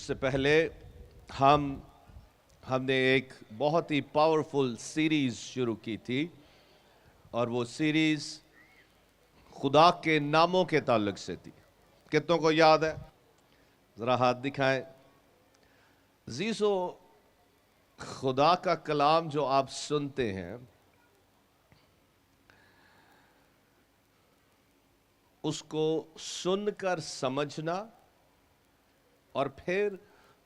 سے پہلے ہم نے ایک بہت ہی پاورفل سیریز شروع کی تھی، اور وہ سیریز خدا کے ناموں کے تعلق سے تھی۔ کتنوں کو یاد ہے؟ ذرا ہاتھ دکھائیں۔ عزیزو، خدا کا کلام جو آپ سنتے ہیں اس کو سن کر سمجھنا اور پھر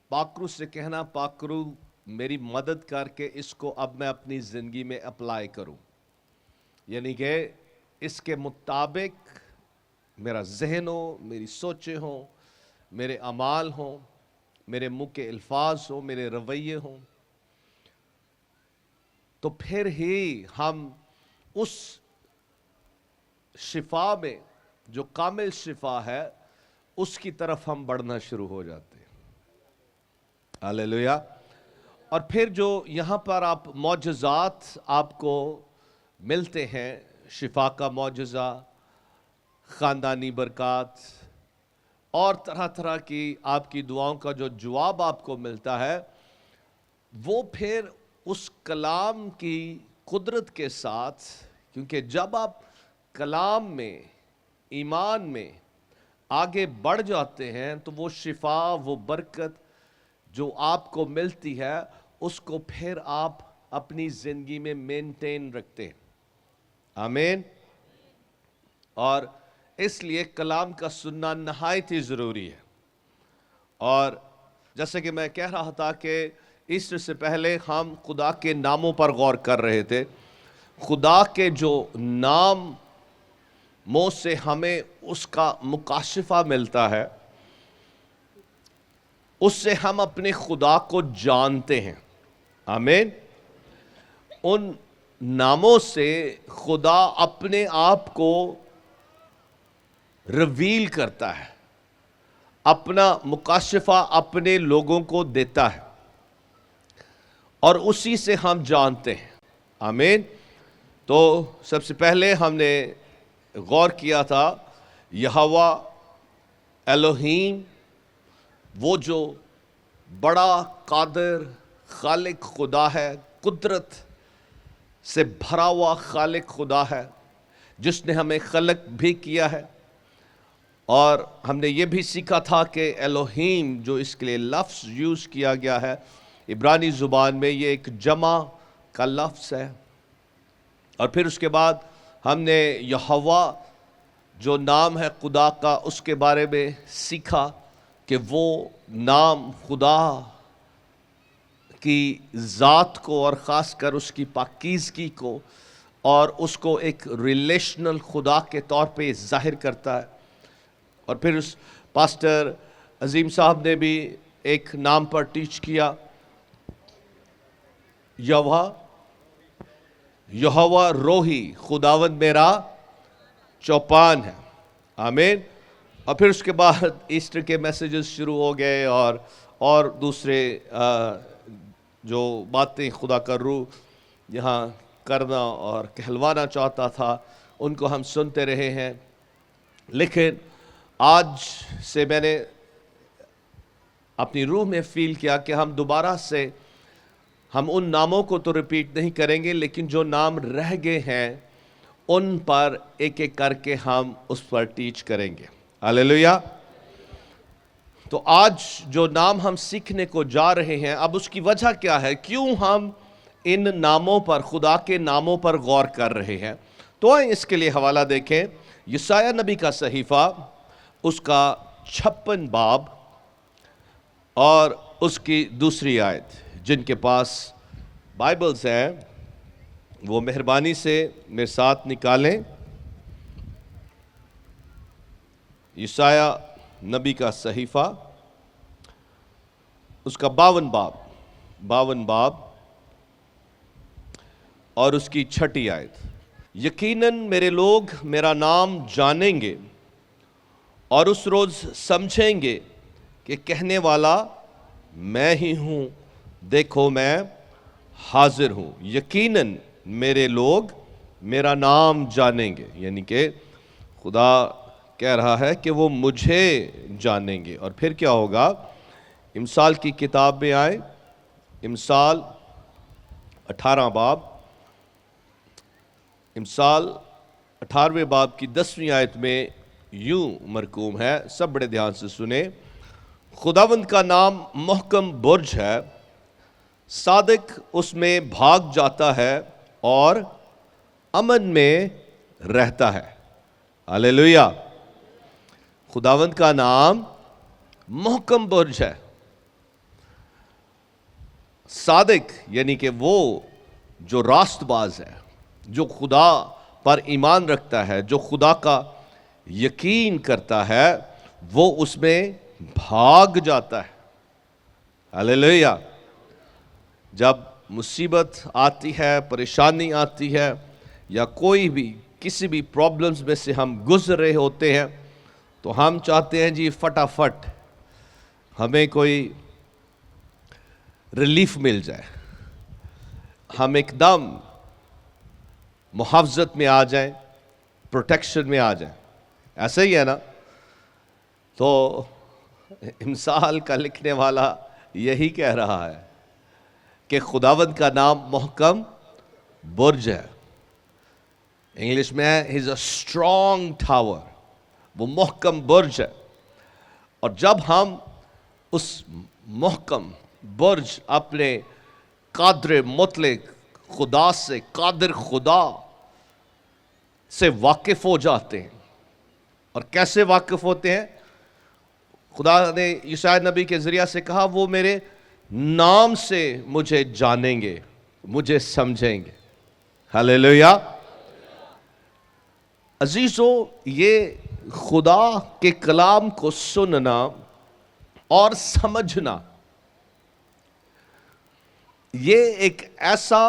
پاکرو سے کہنا، پاکرو میری مدد کر کے اس کو اب میں اپنی زندگی میں اپلائی کروں، یعنی کہ اس کے مطابق میرا ذہن ہو، میری سوچیں ہوں، میرے اعمال ہوں، میرے منہ کے الفاظ ہوں، میرے رویے ہوں، تو پھر ہی ہم اس شفا میں جو کامل شفا ہے اس کی طرف ہم بڑھنا شروع ہو جاتے ہیں۔ ہاللیلویا۔ اور پھر جو یہاں پر آپ معجزات آپ کو ملتے ہیں، شفا کا معجزہ، خاندانی برکات اور طرح طرح کی آپ کی دعاؤں کا جو جواب آپ کو ملتا ہے، وہ پھر اس کلام کی قدرت کے ساتھ، کیونکہ جب آپ کلام میں، ایمان میں آگے بڑھ جاتے ہیں تو وہ شفا، وہ برکت جو آپ کو ملتی ہے اس کو پھر آپ اپنی زندگی میں مینٹین رکھتے ہیں۔ آمین۔ اور اس لیے کلام کا سننا نہایت ہی ضروری ہے۔ اور جیسے کہ میں کہہ رہا تھا کہ ایسٹر سے پہلے ہم خدا کے ناموں پر غور کر رہے تھے۔ خدا کے جو نام منہ سے ہمیں اس کا مکاشفہ ملتا ہے، اس سے ہم اپنے خدا کو جانتے ہیں۔ آمین۔ ان ناموں سے خدا اپنے آپ کو ریویل کرتا ہے، اپنا مکاشفہ اپنے لوگوں کو دیتا ہے، اور اسی سے ہم جانتے ہیں۔ آمین۔ تو سب سے پہلے ہم نے غور کیا تھا یہوہ الوہیم، وہ جو بڑا قادر خالق خدا ہے، قدرت سے بھرا ہوا خالق خدا ہے، جس نے ہمیں خلق بھی کیا ہے۔ اور ہم نے یہ بھی سیکھا تھا کہ الوہیم جو اس کے لیے لفظ یوز کیا گیا ہے عبرانی زبان میں، یہ ایک جمع کا لفظ ہے۔ اور پھر اس کے بعد ہم نے یہوہ جو نام ہے خدا کا، اس کے بارے میں سیکھا کہ وہ نام خدا کی ذات کو اور خاص کر اس کی پاکیزگی کو اور اس کو ایک ریلیشنل خدا کے طور پہ ظاہر کرتا ہے۔ اور پھر اس پاسٹر عظیم صاحب نے بھی ایک نام پر ٹیچ کیا، یہوہ روحی، خداوند میرا چوپان ہے۔ آمین۔ اور پھر اس کے بعد ایسٹر کے میسیجز شروع ہو گئے، اور دوسرے جو باتیں خدا کا روح یہاں کرنا اور کہلوانا چاہتا تھا ان کو ہم سنتے رہے ہیں۔ لیکن آج سے میں نے اپنی روح میں فیل کیا کہ ہم دوبارہ سے ہم ان ناموں کو تو ریپیٹ نہیں کریں گے، لیکن جو نام رہ گئے ہیں ان پر ایک ایک کر کے ہم اس پر ٹیچ کریں گے۔ ہاللیلویا۔ تو آج جو نام ہم سیکھنے کو جا رہے ہیں، اب اس کی وجہ کیا ہے، کیوں ہم ان ناموں پر، خدا کے ناموں پر غور کر رہے ہیں؟ تو آئیں اس کے لیے حوالہ دیکھیں، یسایہ نبی کا صحیفہ، اس کا 56 باب اور اس کی دوسری آیت۔ جن کے پاس بائبلز ہیں وہ مہربانی سے میرے ساتھ نکالیں۔ یسایہ نبی کا صحیفہ، اس کا 52 باب اور اس کی 6 آیت۔ یقیناً میرے لوگ میرا نام جانیں گے اور اس روز سمجھیں گے کہ کہنے والا میں ہی ہوں، دیکھو میں حاضر ہوں۔ یقیناً میرے لوگ میرا نام جانیں گے، یعنی کہ خدا کہہ رہا ہے کہ وہ مجھے جانیں گے۔ اور پھر کیا ہوگا؟ امثال کی کتاب میں آئے، امثال 18 باب، امثال 18ویں باب کی 10ویں آیت میں یوں مرقوم ہے، سب بڑے دھیان سے سنیں۔ خداوند کا نام محکم برج ہے، صادق اس میں بھاگ جاتا ہے اور امن میں رہتا ہے۔ ہاللیلویا۔ خداوند کا نام محکم برج ہے، صادق یعنی کہ وہ جو راست باز ہے، جو خدا پر ایمان رکھتا ہے، جو خدا کا یقین کرتا ہے، وہ اس میں بھاگ جاتا ہے۔ ہاللیلویا۔ جب مصیبت آتی ہے، پریشانی آتی ہے، یا کوئی بھی کسی بھی پرابلمز میں سے ہم گزر رہے ہوتے ہیں، تو ہم چاہتے ہیں جی فٹافٹ ہمیں کوئی ریلیف مل جائے، ہم ایک دم محافظت میں آ جائیں، پروٹیکشن میں آ جائیں۔ ایسا ہی ہے نا؟ تو امثال کا لکھنے والا یہی کہہ رہا ہے کہ خداوند کا نام محکم برج ہے۔ انگلش میں ہے he's a strong tower، وہ محکم برج ہے۔ اور جب ہم اس محکم برج اپنے قادر مطلق خدا سے، قادر خدا سے واقف ہو جاتے ہیں، اور کیسے واقف ہوتے ہیں؟ خدا نے یشعیاہ نبی کے ذریعہ سے کہا وہ میرے نام سے مجھے جانیں گے، مجھے سمجھیں گے۔ ہاللیلویا۔ عزیزو، یہ خدا کے کلام کو سننا اور سمجھنا، یہ ایک ایسا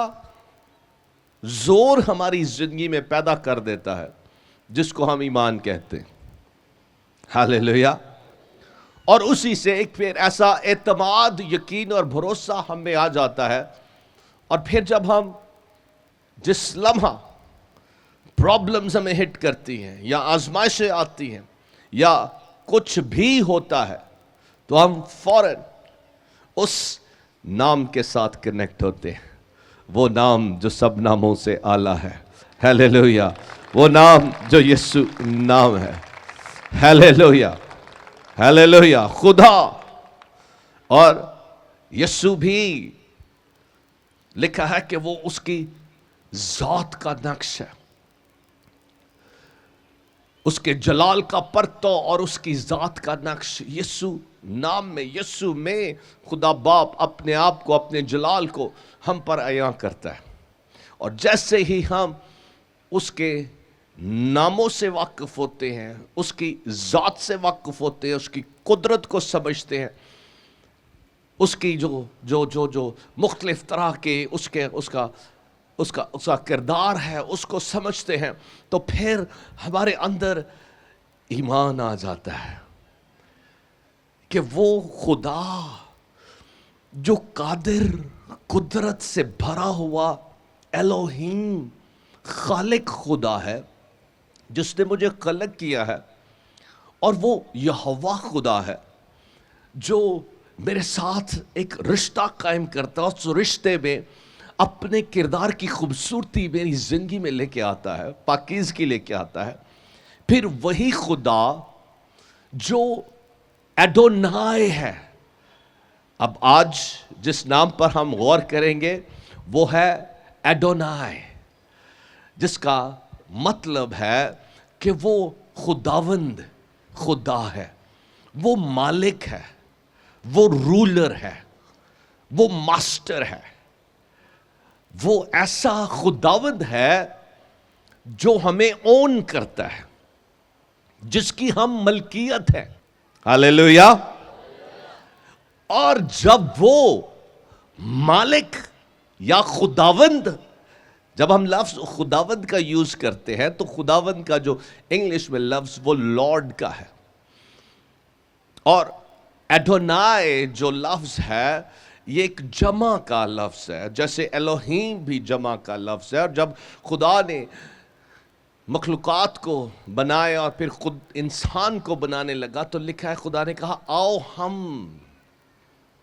زور ہماری زندگی میں پیدا کر دیتا ہے جس کو ہم ایمان کہتے ہیں۔ ہاللیلویا۔ اور اسی سے ایک پھر ایسا اعتماد، یقین اور بھروسہ ہم میں آ جاتا ہے، اور پھر جب ہم جس لمحہ پرابلمز ہمیں ہٹ کرتی ہیں، یا آزمائشیں آتی ہیں، یا کچھ بھی ہوتا ہے، تو ہم فوراً اس نام کے ساتھ کنیکٹ ہوتے ہیں، وہ نام جو سب ناموں سے اعلیٰ ہے۔ ہاللیلویا۔ وہ نام جو یسوع نام ہے۔ ہاللیلویا۔ ہاللیلویا۔ خدا اور یسوع بھی لکھا ہے کہ وہ اس کی ذات کا نقش ہے، اس کے جلال کا پرتو اور اس کی ذات کا نقش یسوع نام میں، یسوع میں خدا باپ اپنے آپ کو، اپنے جلال کو ہم پر عیاں کرتا ہے۔ اور جیسے ہی ہم اس کے ناموں سے واقف ہوتے ہیں، اس کی ذات سے واقف ہوتے ہیں، اس کی قدرت کو سمجھتے ہیں، اس کی جو مختلف طرح کے اس کا کردار ہے، اس کو سمجھتے ہیں، تو پھر ہمارے اندر ایمان آ جاتا ہے کہ وہ خدا جو قادر، قدرت سے بھرا ہوا الوہیم، خالق خدا ہے، جس نے مجھے خلق کیا ہے، اور وہ یہوہ خدا ہے جو میرے ساتھ ایک رشتہ قائم کرتا ہے، اس رشتے میں اپنے کردار کی خوبصورتی میری زندگی میں لے کے آتا ہے، پاکیزگی لے کے آتا ہے۔ پھر وہی خدا جو ایڈونائے ہے، اب آج جس نام پر ہم غور کریں گے وہ ہے ایڈونائے، جس کا مطلب ہے کہ وہ خداوند خدا ہے، وہ مالک ہے، وہ رولر ہے، وہ ماسٹر ہے، وہ ایسا خداوند ہے جو ہمیں اون کرتا ہے، جس کی ہم ملکیت ہے۔ ہاللیلویا۔ اور جب وہ مالک یا خداوند، جب ہم لفظ خداوند کا یوز کرتے ہیں تو خداوند کا جو انگلش میں لفظ وہ لارڈ کا ہے، اور ایڈونائے جو لفظ ہے یہ ایک جمع کا لفظ ہے، جیسے الوہیم بھی جمع کا لفظ ہے۔ اور جب خدا نے مخلوقات کو بنایا اور پھر خود انسان کو بنانے لگا تو لکھا ہے خدا نے کہا آؤ ہم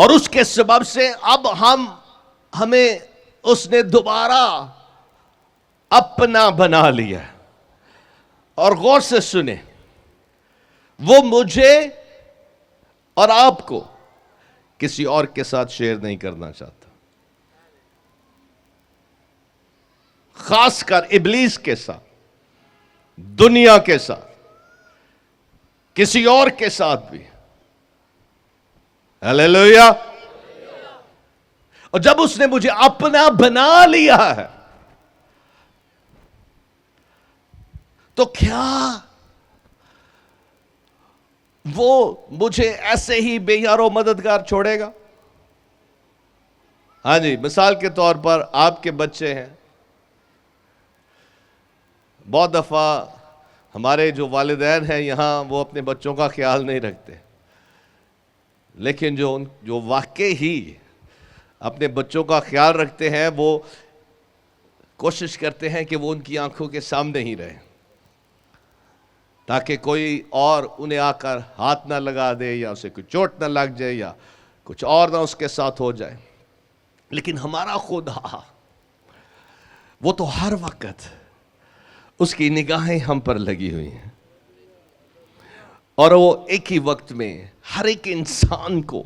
اور اس کے سبب سے اب ہمیں اس نے دوبارہ اپنا بنا لیا. اور غور سے سنیں، وہ مجھے اور آپ کو کسی اور کے ساتھ شیئر نہیں کرنا چاہتا، خاص کر ابلیس کے ساتھ، دنیا کے ساتھ، کسی اور کے ساتھ بھی. ہلیلویا. اور جب اس نے مجھے اپنا بنا لیا ہے تو کیا وہ مجھے ایسے ہی بے یار و مددگار چھوڑے گا؟ ہاں جی، مثال کے طور پر آپ کے بچے ہیں. بہت دفعہ ہمارے جو والدین ہیں یہاں وہ اپنے بچوں کا خیال نہیں رکھتے، لیکن جو واقعی ہی اپنے بچوں کا خیال رکھتے ہیں وہ کوشش کرتے ہیں کہ وہ ان کی آنکھوں کے سامنے ہی رہے، تاکہ کوئی اور انہیں آ کر ہاتھ نہ لگا دے یا اسے کوئی چوٹ نہ لگ جائے یا کچھ اور نہ اس کے ساتھ ہو جائے. لیکن ہمارا خدا، وہ تو ہر وقت اس کی نگاہیں ہم پر لگی ہوئی ہیں، اور وہ ایک ہی وقت میں ہر ایک انسان کو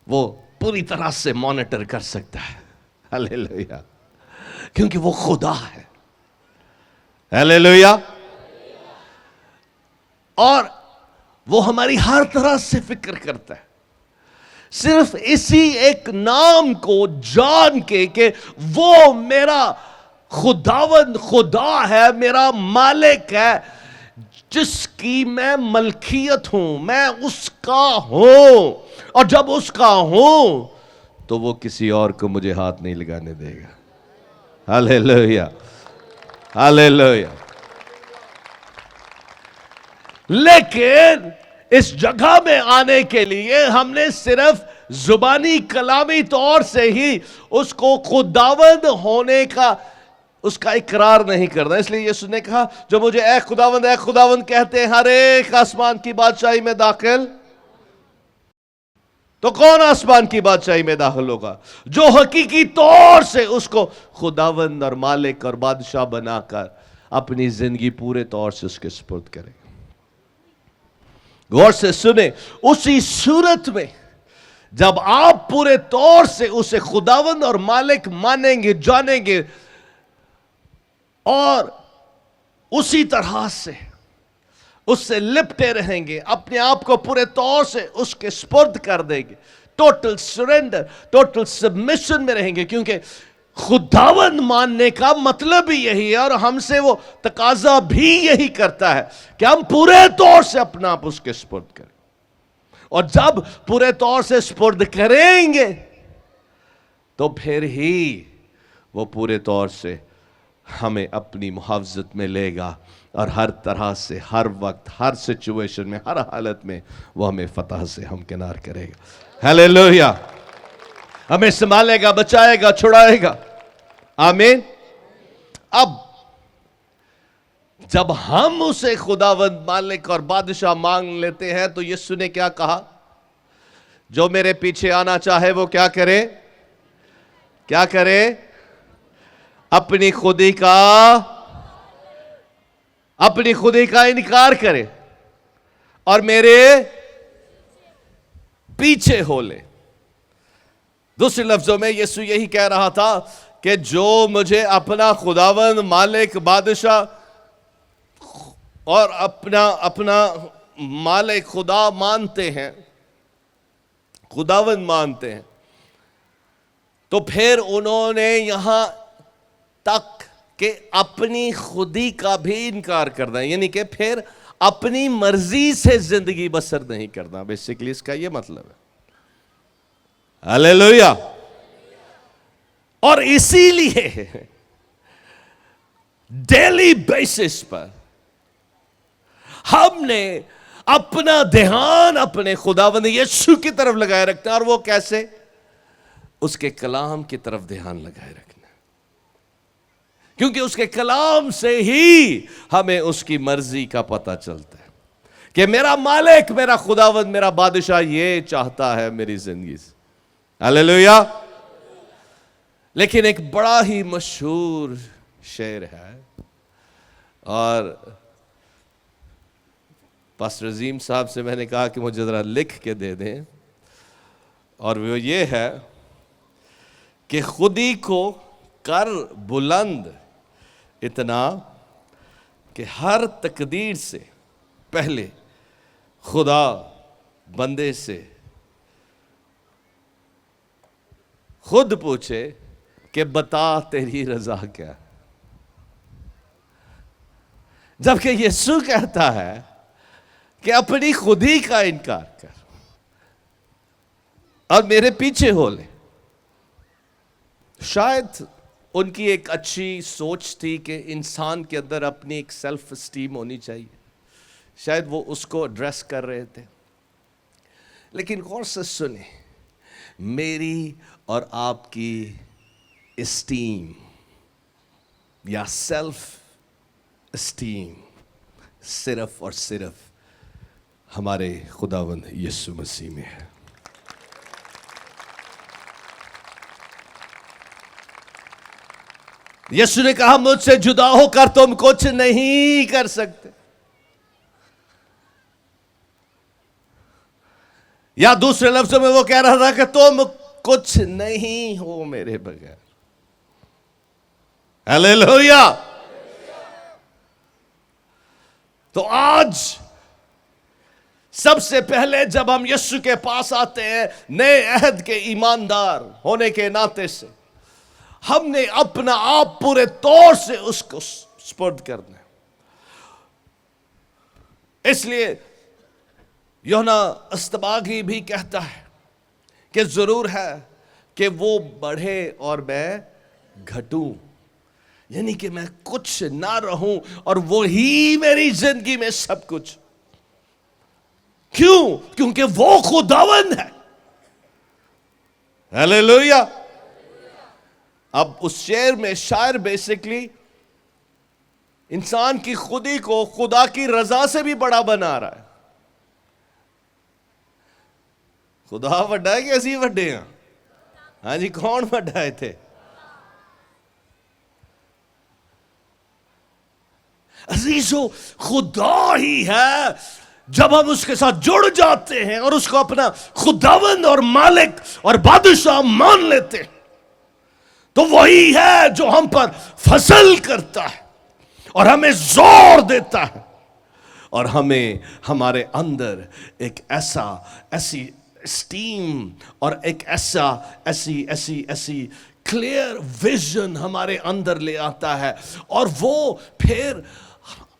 وہ پوری طرح سے مانیٹر کر سکتا ہے. ہلیلویا. کیونکہ وہ خدا ہے. ہلیلویا. اور وہ ہماری ہر طرح سے فکر کرتا ہے. صرف اسی ایک نام کو جان کے کہ وہ میرا خداوند خدا ہے، میرا مالک ہے، جس کی میں ملکیت ہوں، میں اس کا ہوں، اور جب اس کا ہوں تو وہ کسی اور کو مجھے ہاتھ نہیں لگانے دے گا. ہلیلویا. ہلیلویا. لیکن اس جگہ میں آنے کے لیے ہم نے صرف زبانی کلامی طور سے ہی اس کو خداوند ہونے کا اس کا اقرار نہیں کرنا. اس لیے یسوع نے کہا جو مجھے اے خداوند کہتے ہیں ہر ایک آسمان کی بادشاہی میں داخل. تو کون آسمان کی بادشاہی میں داخل ہوگا؟ جو حقیقی طور سے اس کو خداوند اور مالک اور بادشاہ بنا کر اپنی زندگی پورے طور سے اس کے سپرد کرے. غور سے سنیں، اسی صورت میں جب آپ پورے طور سے اسے خداوند اور مالک مانیں گے، جانیں گے، اور اسی طرح سے اس سے لپٹے رہیں گے، اپنے آپ کو پورے طور سے اس کے سپرد کر دیں گے، ٹوٹل سرنڈر، ٹوٹل سبمیشن میں رہیں گے. کیونکہ خداوند ماننے کا مطلب ہی یہی ہے، اور ہم سے وہ تقاضا بھی یہی کرتا ہے کہ ہم پورے طور سے اپنا آپ اس کے سپرد کریں. اور جب پورے طور سے سپرد کریں گے تو پھر ہی وہ پورے طور سے ہمیں اپنی محافظت میں لے گا، اور ہر طرح سے، ہر وقت، ہر سچویشن میں، ہر حالت میں وہ ہمیں فتح سے ہمکنار کرے گا. ہلیلویا. ہمیں سنبھالے گا، بچائے گا، چھڑائے گا. آمین. اب جب ہم اسے خداوند مالک اور بادشاہ مانگ لیتے ہیں تو یسوع نے کیا کہا؟ جو میرے پیچھے آنا چاہے وہ کیا کرے؟ کیا کرے؟ اپنی خودی کا انکار کرے اور میرے پیچھے ہو لے. دوسرے لفظوں میں یسوع یہی کہہ رہا تھا کہ جو مجھے اپنا خداوند مالک بادشاہ اور اپنا مالک خدا مانتے ہیں، خداوند مانتے ہیں، تو پھر انہوں نے یہاں تک کہ اپنی خودی کا بھی انکار کرنا ہے، یعنی کہ پھر اپنی مرضی سے زندگی بسر نہیں کرنا. بیسیکلی اس کا یہ مطلب ہے. ہلیلویا. اور اسی لیے ڈیلی بیسس پر ہم نے اپنا دھیان اپنے خداوند یسوع کی طرف لگائے رکھنا. اور وہ کیسے؟ اس کے کلام کی طرف دھیان لگائے رکھنا، کیونکہ اس کے کلام سے ہی ہمیں اس کی مرضی کا پتہ چلتا ہے کہ میرا مالک، میرا خداوند، میرا بادشاہ یہ چاہتا ہے میری زندگی سے. ہلیلویا. لیکن ایک بڑا ہی مشہور شعر ہے، اور پاسٹر عظیم صاحب سے میں نے کہا کہ مجھے ذرا لکھ کے دے دیں، اور وہ یہ ہے کہ خودی کو کر بلند اتنا کہ ہر تقدیر سے پہلے خدا بندے سے خود پوچھے کہ بتا تیری رضا کیا. جبکہ یسوع کہتا ہے کہ اپنی خودی کا انکار کر اور میرے پیچھے ہو لے. شاید ان کی ایک اچھی سوچ تھی کہ انسان کے اندر اپنی ایک سیلف اسٹیم ہونی چاہیے، شاید وہ اس کو ایڈریس کر رہے تھے. لیکن غور سے سنیں، میری اور آپ کی اسٹیم یا سیلف اسٹیم صرف اور صرف ہمارے خداوند یسوع مسیح میں ہے. یسوع نے کہا مجھ سے جدا ہو کر تم کچھ نہیں کر سکتے. یا دوسرے لفظوں میں وہ کہہ رہا تھا کہ تم کچھ نہیں ہو میرے بغیر. ہلیلویا. تو آج سب سے پہلے جب ہم یسوع کے پاس آتے ہیں نئے عہد کے ایماندار ہونے کے ناطے سے، ہم نے اپنا آپ پورے طور سے اس کو سپرد کرنا ہے. اس لیے یوحنا استباغی بھی کہتا ہے کہ ضرور ہے کہ وہ بڑھے اور میں گھٹوں، یعنی کہ میں کچھ نہ رہوں اور وہی میری زندگی میں سب کچھ. کیوں؟ کیونکہ وہ خداوند ہے. ہلیلویا. اب اس شعر میں شاعر بیسکلی انسان کی خودی کو خدا کی رضا سے بھی بڑا بنا رہا ہے. خدا وڈا ہے کہ اسی وڈے ہیں؟ ہاں جی، کون وڈائے تھے؟ عزیزو، خدا ہی ہے. جب ہم اس کے ساتھ جڑ جاتے ہیں اور اس کو اپنا خداوند اور مالک اور بادشاہ مان لیتے ہیں، تو وہی ہے جو ہم پر فضل کرتا ہے اور ہمیں زور دیتا ہے، اور ہمیں ہمارے اندر ایک ایسی اسٹیم اور ایک ایسی کلیئر ویژن ہمارے اندر لے آتا ہے، اور وہ پھر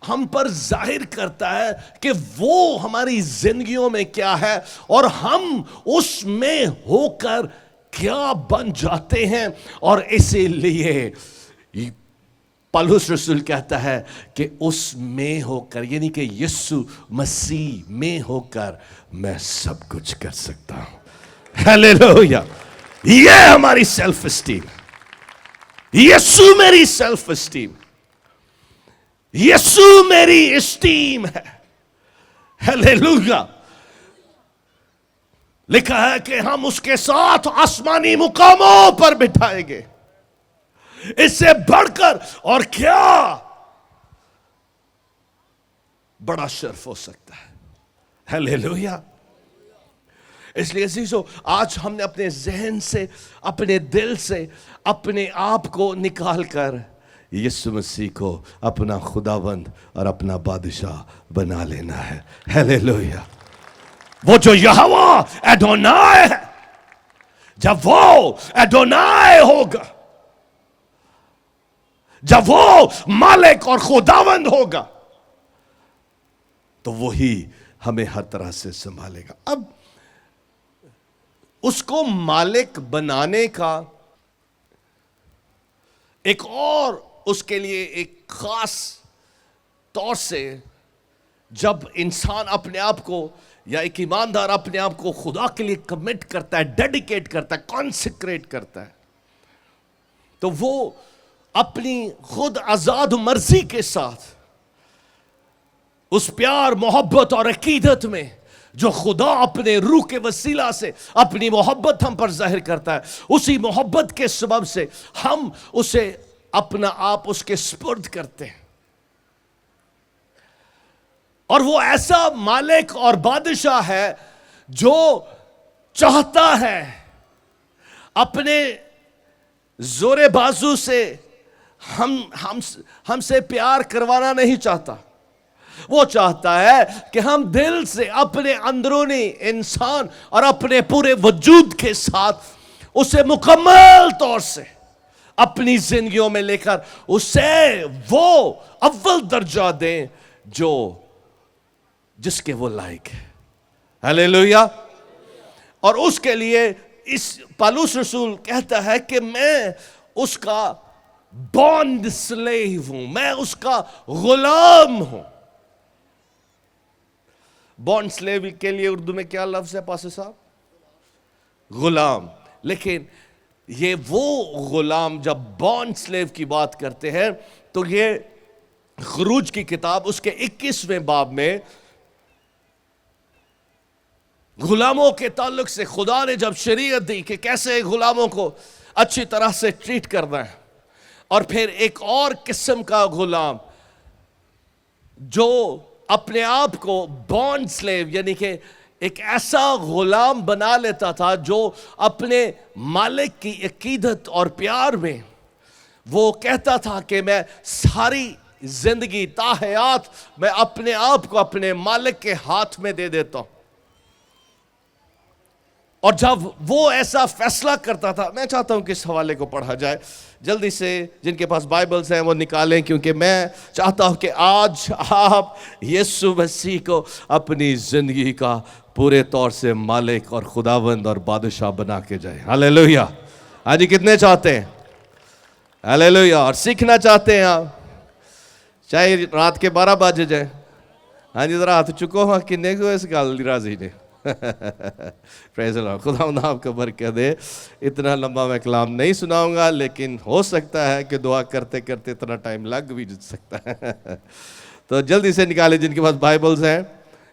ہم پر ظاہر کرتا ہے کہ وہ ہماری زندگیوں میں کیا ہے اور ہم اس میں ہو کر کیا بن جاتے ہیں. اور اسی لیے پولس رسول کہتا ہے کہ اس میں ہو کر، یعنی کہ یسوع مسیح میں ہو کر میں سب کچھ کر سکتا ہوں. ہلیلویا. یہ ہماری سیلف اسٹیم، یسوع میری سیلف اسٹیم، یسوع میری اسٹیم ہے. ہلیلویا. لکھا ہے کہ ہم اس کے ساتھ آسمانی مقاموں پر بٹھائے گے. اس سے بڑھ کر اور کیا بڑا شرف ہو سکتا ہے. ہلیلویا. اس لیے عزیزو، آج ہم نے اپنے ذہن سے، اپنے دل سے اپنے آپ کو نکال کر یسوع مسیح کو اپنا خداوند اور اپنا بادشاہ بنا لینا ہے. ہلیلویا. وہ جو یہوہ ایڈونائے ہے، جب وہ ایڈونائے ہوگا، جب وہ مالک اور خداوند ہوگا، تو وہی ہمیں ہر طرح سے سنبھالے گا. اب اس کو مالک بنانے کا ایک اور اس کے لیے ایک خاص طور سے، جب انسان اپنے آپ کو یا ایک ایماندار اپنے آپ کو خدا کے لیے کمٹ کرتا ہے، ڈیڈیکیٹ کرتا ہے، کانسیکریٹ کرتا ہے، تو وہ اپنی خود آزاد مرضی کے ساتھ اس پیار محبت اور عقیدت میں جو خدا اپنے روح کے وسیلہ سے اپنی محبت ہم پر ظاہر کرتا ہے، اسی محبت کے سبب سے ہم اسے اپنا آپ اس کے سپرد کرتے ہیں. اور وہ ایسا مالک اور بادشاہ ہے جو چاہتا ہے اپنے زور بازو سے ہم سے پیار کروانا نہیں چاہتا. وہ چاہتا ہے کہ ہم دل سے اپنے اندرونی انسان اور اپنے پورے وجود کے ساتھ اسے مکمل طور سے اپنی زندگیوں میں لے کر اسے وہ اول درجہ دیں جس کے وہ لائق ہے. ہلیلویا. اور اس کے لیے اس پالوس رسول کہتا ہے کہ میں اس کا بانڈ سلیو ہوں، میں اس کا غلام ہوں. بانڈ سلیو کے لیے اردو میں کیا لفظ ہے پاسے صاحب؟ غلام. لیکن یہ وہ غلام، جب بانڈ سلیو کی بات کرتے ہیں تو یہ خروج کی کتاب اس کے 21ویں باب میں غلاموں کے تعلق سے خدا نے جب شریعت دی کہ کیسے غلاموں کو اچھی طرح سے ٹریٹ کرنا ہے، اور پھر ایک اور قسم کا غلام جو اپنے آپ کو بانڈ سلیو یعنی کہ ایک ایسا غلام بنا لیتا تھا جو اپنے مالک کی عقیدت اور پیار میں وہ کہتا تھا کہ میں ساری زندگی تا حیات میں اپنے آپ کو اپنے مالک کے ہاتھ میں دے دیتا ہوں. اور جب وہ ایسا فیصلہ کرتا تھا، میں چاہتا ہوں کہ اس حوالے کو پڑھا جائے جلدی سے، جن کے پاس بائبلز ہیں وہ نکالیں، کیونکہ میں چاہتا ہوں کہ آج آپ یسوع مسیح کو اپنی زندگی کا پورے طور سے مالک اور خداوند اور بادشاہ بنا کے جائیں. ہلیلویا. ہاں جی، کتنے چاہتے ہیں؟ ہلیلویا. اور سیکھنا چاہتے ہیں آپ، چاہے رات کے 12 بجے جائیں. ہاں جی، ذرا ہاتھ چکو. ہاں کنے کو اس گل راضی نے. پریز اللہ. خدا آپ کو برکت دے. اتنا لمبا میں کلام نہیں سناؤں گا، لیکن ہو سکتا ہے کہ دعا کرتے کرتے اتنا ٹائم لگ بھی سکتا ہے. تو جلدی سے نکالے جن کے پاس بائبلز ہیں.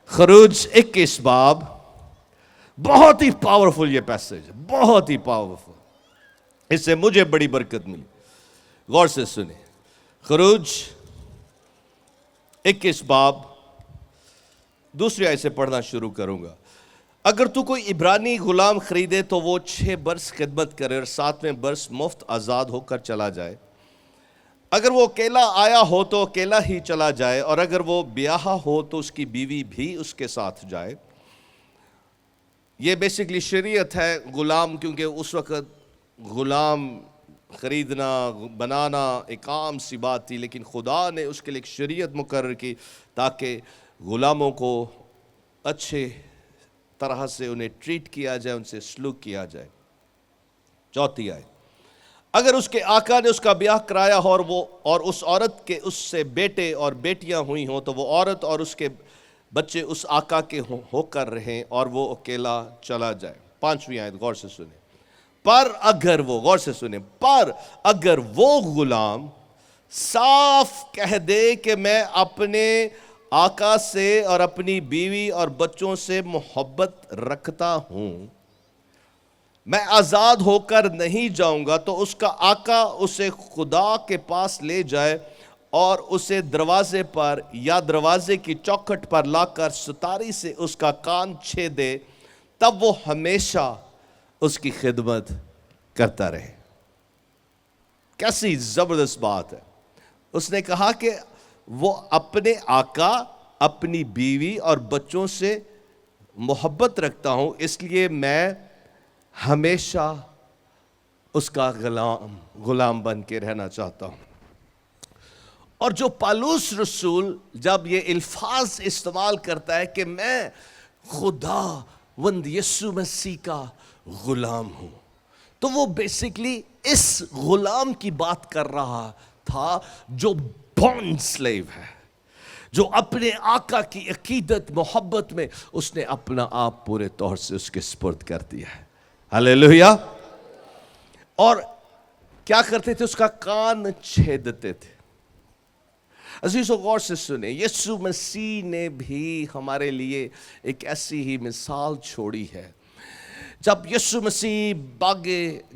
خروج 21 باب. بہت ہی پاورفل یہ پیسیج، بہت ہی پاورفل. اس سے مجھے بڑی برکت ملی. غور سے سنیں. خروج 21 باب دوسری آیت سے پڑھنا شروع کروں گا. اگر تو کوئی عبرانی غلام خریدے تو وہ 6 برس خدمت کرے اور 7ویں برس مفت آزاد ہو کر چلا جائے. اگر وہ اکیلا آیا ہو تو اکیلا ہی چلا جائے، اور اگر وہ بیاہا ہو تو اس کی بیوی بھی اس کے ساتھ جائے. یہ بیسیکلی شریعت ہے غلام، کیونکہ اس وقت غلام خریدنا بنانا ایک عام سی بات تھی، لیکن خدا نے اس کے لیے ایک شریعت مقرر کی تاکہ غلاموں کو اچھے طرح سے انہیں ٹریٹ کیا جائے، ان سے سلوک کیا جائے. چوتھی آیت. اگر اس کے آقا نے اس کا بیاہ کرایا ہو اور اس عورت کے اس سے بیٹے اور بیٹیاں ہوئی ہوں تو وہ عورت اور اس کے بچے اس آقا کے ہو کر رہیں اور وہ اکیلا چلا جائے. 5ویں آیت غور سے سنیں. پر اگر وہ غلام صاف کہہ دے کہ میں اپنے آقا سے اور اپنی بیوی اور بچوں سے محبت رکھتا ہوں، میں آزاد ہو کر نہیں جاؤں گا، تو اس کا آقا اسے خدا کے پاس لے جائے اور اسے دروازے پر یا دروازے کی چوکھٹ پر لا کر ستاری سے اس کا کان چھیدے، تب وہ ہمیشہ اس کی خدمت کرتا رہے. کیسی زبردست بات ہے. اس نے کہا کہ وہ اپنے آقا، اپنی بیوی اور بچوں سے محبت رکھتا ہوں، اس لیے میں ہمیشہ اس کا غلام بن کے رہنا چاہتا ہوں. اور جو پالوس رسول جب یہ الفاظ استعمال کرتا ہے کہ میں خدا وند یسوع مسیح کا غلام ہوں، تو وہ بیسیکلی اس غلام کی بات کر رہا تھا جو بانڈ سلیو ہے، جو اپنے آقا کی عقیدت محبت میں اس نے اپنا آپ پورے طور سے اس کے سپرد کر دیا ہے. ہلیلویا. اور کیا کرتے تھے؟ اس کا کان چھیدتے تھے. عزیزو غور سے سنیں، یسوع مسیح نے بھی ہمارے لیے ایک ایسی ہی مثال چھوڑی ہے۔ جب یسوع مسیح باغ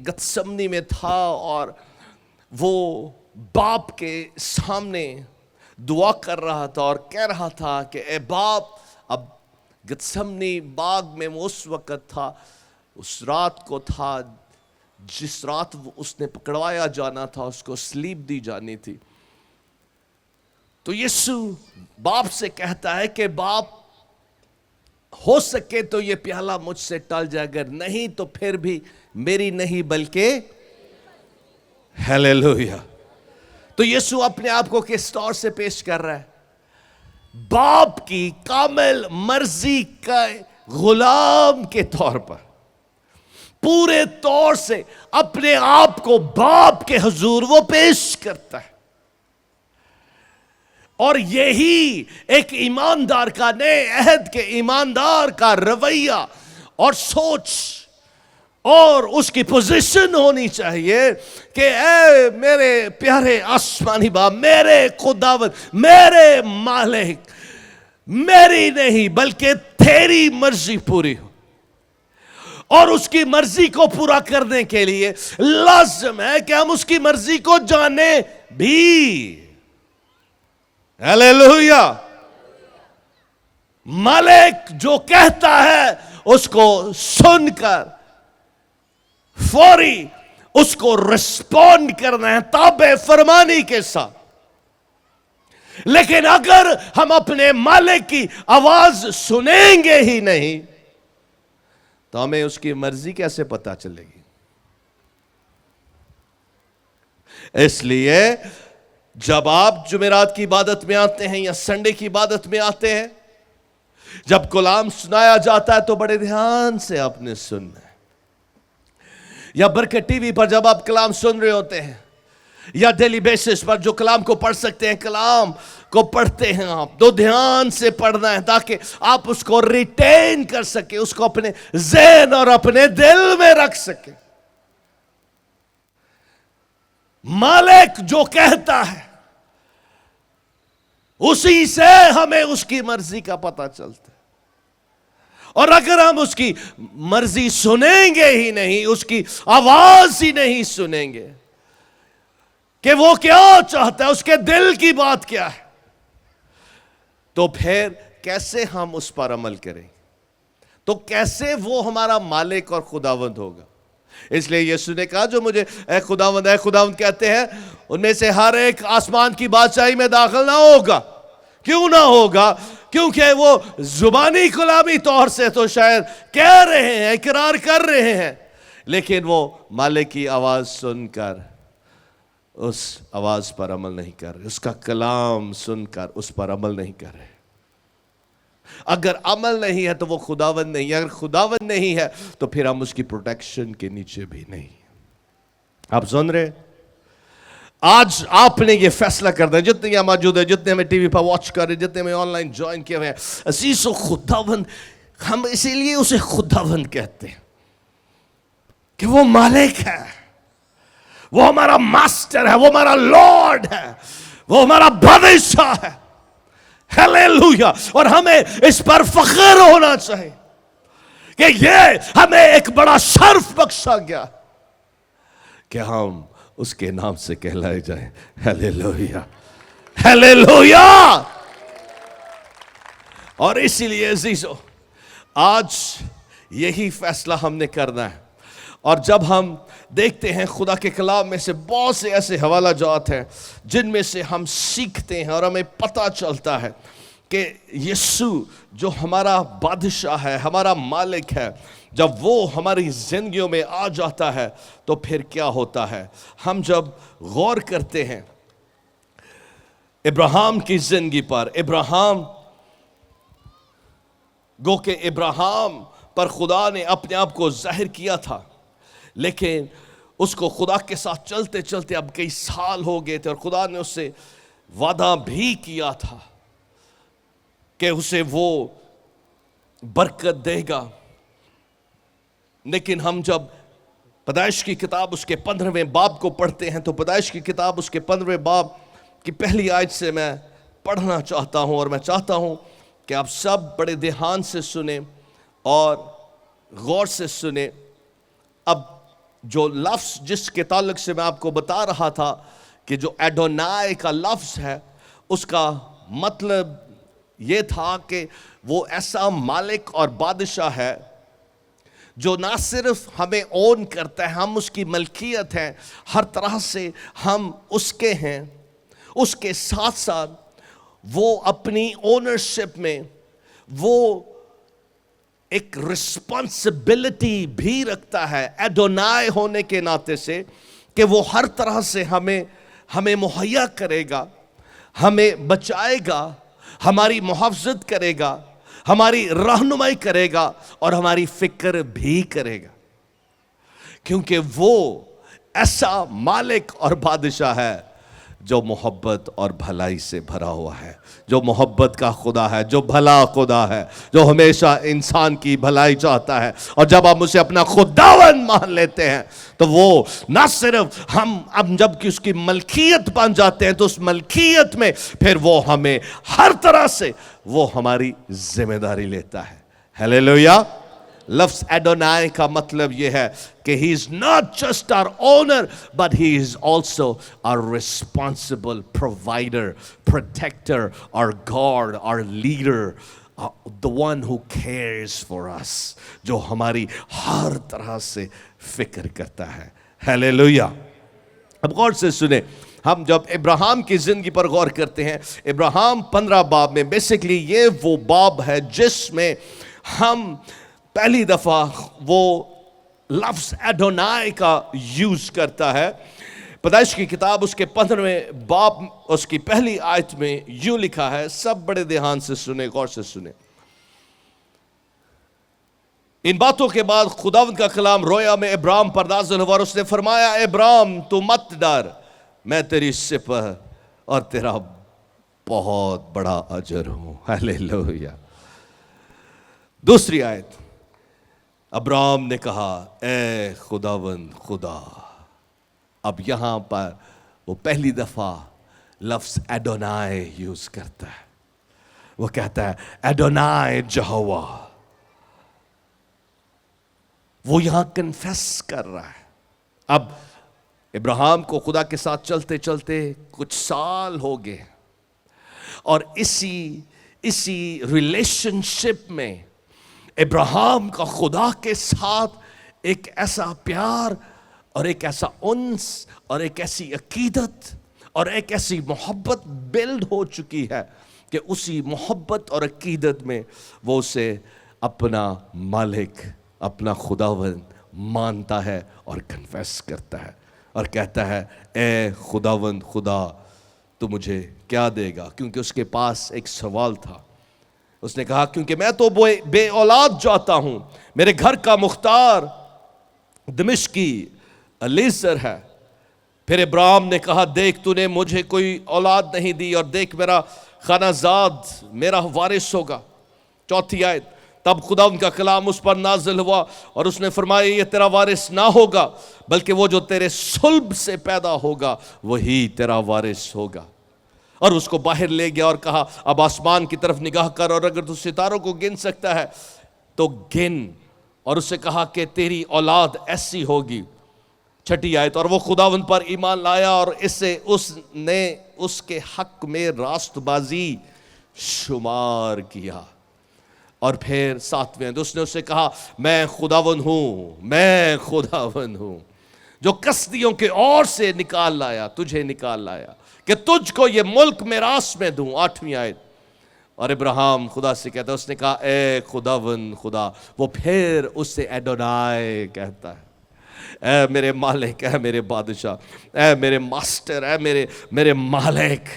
گتسمنی میں تھا اور وہ باپ کے سامنے دعا کر رہا تھا اور کہہ رہا تھا کہ اے باپ، اب گتسمنی باغ میں وہ اس وقت تھا، اس رات کو تھا جس رات اس نے پکڑوایا جانا تھا، اس کو سلیب دی جانی تھی۔ تو یسوع باپ سے کہتا ہے کہ باپ، ہو سکے تو یہ پیالہ مجھ سے ٹل جائے، اگر نہیں تو پھر بھی میری نہیں بلکہ ہیلیلویا۔ تو یسوع اپنے آپ کو کس طور سے پیش کر رہا ہے؟ باپ کی کامل مرضی کا غلام کے طور پر، پورے طور سے اپنے آپ کو باپ کے حضور وہ پیش کرتا ہے۔ اور یہی ایک ایماندار کا، نئے عہد کے ایماندار کا رویہ اور سوچ اور اس کی پوزیشن ہونی چاہیے کہ اے میرے پیارے آسمانی باپ، میرے خداوند، میرے مالک، میری نہیں بلکہ تیری مرضی پوری ہو۔ اور اس کی مرضی کو پورا کرنے کے لیے لازم ہے کہ ہم اس کی مرضی کو جانیں بھی۔ ہیلیلویا۔ مالک جو کہتا ہے اس کو سن کر فوری اس کو رسپونڈ کرنا ہے تابع فرمانی کے ساتھ۔ لیکن اگر ہم اپنے مالک کی آواز سنیں گے ہی نہیں تو ہمیں اس کی مرضی کیسے پتا چلے گی؟ اس لیے جب آپ جمعرات کی عبادت میں آتے ہیں یا سنڈے کی عبادت میں آتے ہیں، جب کلام سنایا جاتا ہے تو بڑے دھیان سے آپ نے سننا ہے۔ یا برکت ٹی وی پر جب آپ کلام سن رہے ہوتے ہیں، یا ڈیلی بیسس پر جو کلام کو پڑھ سکتے ہیں، کلام کو پڑھتے ہیں آپ تو دھیان سے پڑھنا ہے تاکہ آپ اس کو ریٹین کر سکیں، اس کو اپنے ذہن اور اپنے دل میں رکھ سکیں۔ مالک جو کہتا ہے اسی سے ہمیں اس کی مرضی کا پتہ چلتا ہے۔ اور اگر ہم اس کی مرضی سنیں گے ہی نہیں، اس کی آواز ہی نہیں سنیں گے کہ وہ کیا چاہتا ہے، اس کے دل کی بات کیا ہے، تو پھر کیسے ہم اس پر عمل کریں؟ تو کیسے وہ ہمارا مالک اور خداوند ہوگا؟ اس لیے یسوع نے کہا جو مجھے اے خداوند کہتے ہیں ان میں سے ہر ایک آسمان کی بادشاہی میں داخل نہ ہوگا۔ کیوں نہ ہوگا؟ کیونکہ وہ زبانی کلامی طور سے تو شاید کہہ رہے ہیں، اقرار کر رہے ہیں، لیکن وہ مالک کی آواز سن کر اس آواز پر عمل نہیں کر رہے، اس کا کلام سن کر اس پر عمل نہیں کر رہے۔ اگر عمل نہیں ہے تو وہ خداوند نہیں ہے، اگر خداوند نہیں ہے تو پھر ہم اس کی پروٹیکشن کے نیچے بھی نہیں۔ آپ سن رہے؟ آج آپ نے یہ فیصلہ کر دیا، جتنے یہاں موجود ہیں، جتنے ہمیں ٹی وی پر واچ کر رہے ہیں، جتنے ہمیں آن لائن جوائن کیے ہوئے ہیں، عزیز و خداوند، ہم اسی لیے اسے خداوند کہتے ہیں کہ وہ مالک ہے، وہ ہمارا ماسٹر ہے، وہ ہمارا لارڈ ہے، وہ ہمارا بادشاہ ہے۔ ہیلیلویا۔ اور ہمیں اس پر فخر ہونا چاہیے کہ یہ ہمیں ایک بڑا شرف بخشا گیا کہ ہم اس کے نام سے کہلائے جائیں۔ Hallelujah, hallelujah. اور اسی لیے عزیزو آج یہی فیصلہ ہم نے کرنا ہے۔ اور جب ہم دیکھتے ہیں خدا کے کلام میں سے بہت سے ایسے حوالہ جات ہیں جن میں سے ہم سیکھتے ہیں اور ہمیں پتہ چلتا ہے کہ یسوع جو ہمارا بادشاہ ہے، ہمارا مالک ہے، جب وہ ہماری زندگیوں میں آ جاتا ہے تو پھر کیا ہوتا ہے۔ ہم جب غور کرتے ہیں ابراہیم کی زندگی پر، گو کہ ابراہیم پر خدا نے اپنے آپ کو ظاہر کیا تھا، لیکن اس کو خدا کے ساتھ چلتے چلتے اب کئی سال ہو گئے تھے، اور خدا نے اس سے وعدہ بھی کیا تھا کہ اسے وہ برکت دے گا۔ لیکن ہم جب پیدائش کی کتاب اس کے 15ویں باب کو پڑھتے ہیں تو پیدائش کی کتاب اس کے 15ویں باب کی پہلی آیت سے میں پڑھنا چاہتا ہوں، اور میں چاہتا ہوں کہ آپ سب بڑے دھیان سے سنیں اور غور سے سنیں۔ اب جو لفظ جس کے تعلق سے میں آپ کو بتا رہا تھا کہ جو ایڈونائی کا لفظ ہے، اس کا مطلب یہ تھا کہ وہ ایسا مالک اور بادشاہ ہے جو نہ صرف ہمیں اون کرتا ہے، ہم اس کی ملکیت ہیں، ہر طرح سے ہم اس کے ہیں، اس کے ساتھ ساتھ وہ اپنی اونرشپ میں وہ ایک رسپانسبلٹی بھی رکھتا ہے ایڈونائی ہونے کے ناطے سے، کہ وہ ہر طرح سے ہمیں مہیا کرے گا، ہمیں بچائے گا، ہماری محافظت کرے گا، ہماری رہنمائی کرے گا، اور ہماری فکر بھی کرے گا، کیونکہ وہ ایسا مالک اور بادشاہ ہے جو محبت اور بھلائی سے بھرا ہوا ہے، جو محبت کا خدا ہے، جو بھلا خدا ہے، جو ہمیشہ انسان کی بھلائی چاہتا ہے۔ اور جب ہم اسے اپنا خداوند مان لیتے ہیں تو وہ نہ صرف ہم جب کہ اس کی ملکیت بن جاتے ہیں، تو اس ملکیت میں پھر وہ ہمیں ہر طرح سے وہ ہماری ذمہ داری لیتا ہے۔ ہیلیلویا۔ لفظ ایڈونائی کا مطلب یہ ہے کہ he is not just our owner, but he is also our responsible provider, protector, our God, our leader, the one who cares for us, جو ہماری ہر طرح سے فکر کرتا ہے۔ ہیلیلویا۔ اب غور سے سنیں، ہم جب ابراہیم کی زندگی پر غور کرتے ہیں، ابراہیم 15 باب میں بیسیکلی یہ وہ باب ہے جس میں ہم پہلی دفعہ وہ لفظ ایڈونائی کا یوز کرتا ہے۔ پیدائش کی کتاب اس کے 15ویں باب اس کی پہلی آیت میں یوں لکھا ہے، سب بڑے دھیان سے سنیں، غور سے سنیں۔ ان باتوں کے بعد خداوند کا کلام رویا میں ابراہیم پر نازل ہوا، اور اس نے فرمایا، ابراہیم تو مت ڈر، میں تیری سپہ اور تیرا بہت بڑا اجر ہوں۔ ہیلیلویا۔ دوسری آیت، ابراہیم نے کہا، اے خداوند خدا۔ اب یہاں پر وہ پہلی دفعہ لفظ ایڈونائی یوز کرتا ہے، وہ کہتا ہے ایڈونائی یہوہ۔ وہ یہاں کنفیس کر رہا ہے۔ اب ابراہیم کو خدا کے ساتھ چلتے چلتے کچھ سال ہو گئے، اور اسی ریلیشن شپ میں ابراہیم کا خدا کے ساتھ ایک ایسا پیار اور ایک ایسا انس اور ایک ایسی عقیدت اور ایک ایسی محبت بلڈ ہو چکی ہے کہ اسی محبت اور عقیدت میں وہ اسے اپنا مالک، اپنا خداوند مانتا ہے اور کنفیس کرتا ہے، اور کہتا ہے، اے خداوند خدا، تو مجھے کیا دے گا؟ کیونکہ اس کے پاس ایک سوال تھا۔ اس نے کہا، کیونکہ میں تو بے اولاد جاتا ہوں، میرے گھر کا مختار دمشقی الیزر ہے۔ پھر ابراہیم نے کہا، دیکھ تو نے مجھے کوئی اولاد نہیں دی، اور دیکھ میرا خانہ زاد میرا وارث ہوگا۔ چوتھی آیت، تب خدا ان کا کلام اس پر نازل ہوا، اور اس نے فرمایا، یہ تیرا وارث نہ ہوگا، بلکہ وہ جو تیرے صلب سے پیدا ہوگا وہی تیرا وارث ہوگا۔ اور اس کو باہر لے گیا اور کہا، اب آسمان کی طرف نگاہ کر، اور اگر تو ستاروں کو گن سکتا ہے تو گن۔ اور اسے کہا کہ تیری اولاد ایسی ہوگی۔ چھٹی آیت، اور وہ خداوند پر ایمان لایا، اور اسے اس نے اس کے حق میں راست بازی شمار کیا۔ اور پھر ساتویں، اس نے اسے کہا، میں خداوند ہوں جو کسدیوں کے اور سے نکال لایا، تجھے نکال لایا کہ تجھ کو یہ ملک میراث میں دوں۔ آٹھویں آیت، اور ابراہیم خدا سے کہتا ہے، اس نے کہا، اے خداوند خدا۔ وہ پھر اس سے ایڈونائی کہتا ہے، اے میرے مالک، اے میرے بادشاہ، اے میرے ماسٹر، اے میرے مالک،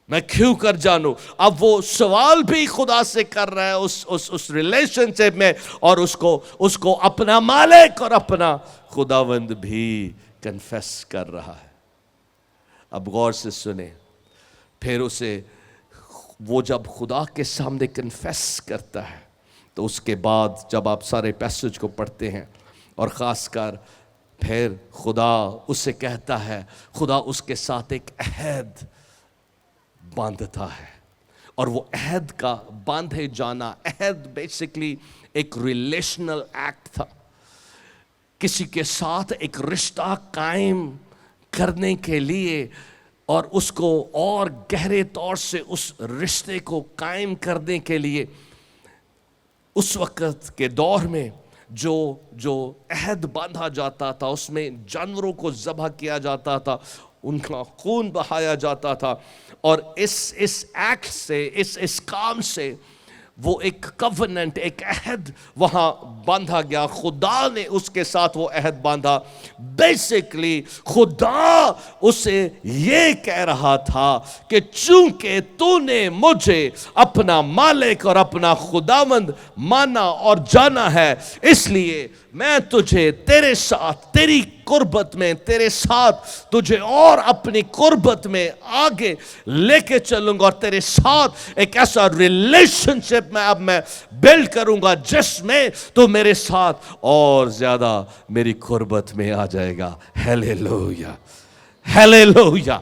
میں کیوں کر جانوں؟ اب وہ سوال بھی خدا سے کر رہا ہے اس ریلیشن شپ میں، اور اس کو اپنا مالک اور اپنا خداوند بھی کنفیس کر رہا ہے۔ اب غور سے سنیں، پھر اسے وہ جب خدا کے سامنے کنفیس کرتا ہے، تو اس کے بعد جب آپ سارے پیسج کو پڑھتے ہیں، اور خاص کر پھر خدا اس سے کہتا ہے، خدا اس کے ساتھ ایک عہد باندھتا ہے، اور وہ عہد کا باندھے جانا، عہد بیسیکلی ایک ریلیشنل ایکٹ تھا، کسی کے ساتھ ایک رشتہ قائم کرنے کے لیے اور اس کو اور گہرے طور سے اس رشتے کو قائم کرنے کے لیے اس وقت کے دور میں جو عہد باندھا جاتا تھا، اس میں جانوروں کو ذبح کیا جاتا تھا، ان کا خون بہایا جاتا تھا، اور اس ایکٹ سے، اس کام سے وہ ایک کووننٹ، ایک عہد وہاں باندھا گیا۔ خدا نے اس کے ساتھ وہ عہد باندھا۔ بیسیکلی خدا اسے یہ کہہ رہا تھا کہ چونکہ تو نے مجھے اپنا مالک اور اپنا خداوند مانا اور جانا ہے، اس لیے میں تجھے تیرے ساتھ، تیری قربت میں، تیرے ساتھ تجھے اور اپنی قربت میں آگے لے کے چلوں گا، اور تیرے ساتھ ایک ایسا ریلیشن شپ میں بلڈ کروں گا جس میں تو میرے ساتھ اور زیادہ میری قربت میں آ جائے گا۔ Hallelujah, hallelujah.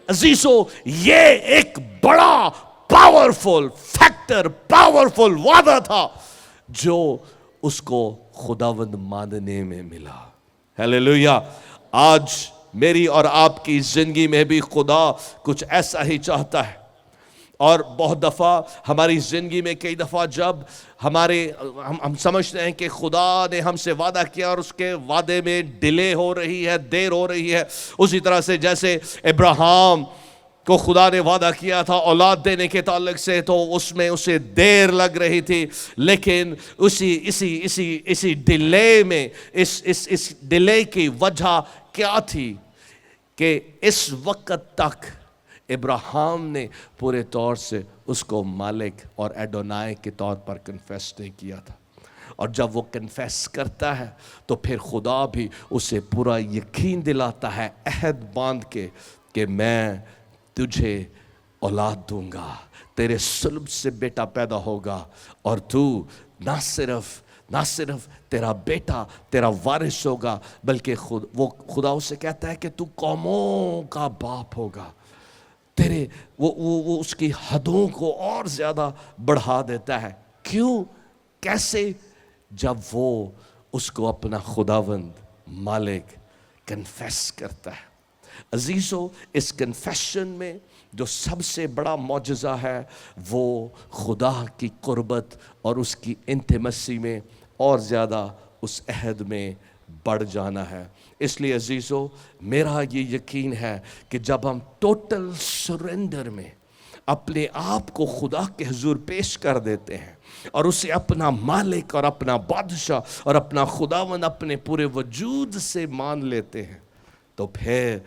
عزیزو، یہ ایک بڑا پاورفل فیکٹر، پاورفل وعدہ تھا جو اس کو خداوند ماننے میں ملا۔ ہیلیلویا۔ آج میری اور آپ کی زندگی میں بھی خدا کچھ ایسا ہی چاہتا ہے، اور بہت دفعہ ہماری زندگی میں کئی دفعہ جب ہم سمجھتے ہیں کہ خدا نے ہم سے وعدہ کیا اور اس کے وعدے میں ڈیلے ہو رہی ہے، دیر ہو رہی ہے، اسی طرح سے جیسے ابراہیم کو خدا نے وعدہ کیا تھا اولاد دینے کے تعلق سے، تو اس میں اسے دیر لگ رہی تھی، لیکن اسی ڈیلے میں، اس ڈیلے کی وجہ کیا تھی کہ اس وقت تک ابراہیم نے پورے طور سے اس کو مالک اور ایڈونائی کے طور پر کنفیس نہیں کیا تھا، اور جب وہ کنفیس کرتا ہے تو پھر خدا بھی اسے پورا یقین دلاتا ہے عہد باندھ کے کہ میں تجھے اولاد دوں گا، تیرے صلب سے بیٹا پیدا ہوگا، اور تو نہ صرف تیرا بیٹا تیرا وارث ہوگا، بلکہ وہ خدا اسے کہتا ہے کہ تو قوموں کا باپ ہوگا۔ وہ اس کی حدوں کو اور زیادہ بڑھا دیتا ہے۔ کیوں؟ کیسے؟ جب وہ اس کو اپنا خداوند مالک کنفیس کرتا ہے۔ عزیزو، اس کنفیشن میں جو سب سے بڑا معجزہ ہے وہ خدا کی قربت اور اس کی انٹیمیسی میں اور زیادہ اس عہد میں بڑھ جانا ہے۔ اس لیے عزیزو، میرا یہ یقین ہے کہ جب ہم ٹوٹل سرنڈر میں اپنے آپ کو خدا کے حضور پیش کر دیتے ہیں اور اسے اپنا مالک اور اپنا بادشاہ اور اپنا خداوند اپنے پورے وجود سے مان لیتے ہیں، تو پھر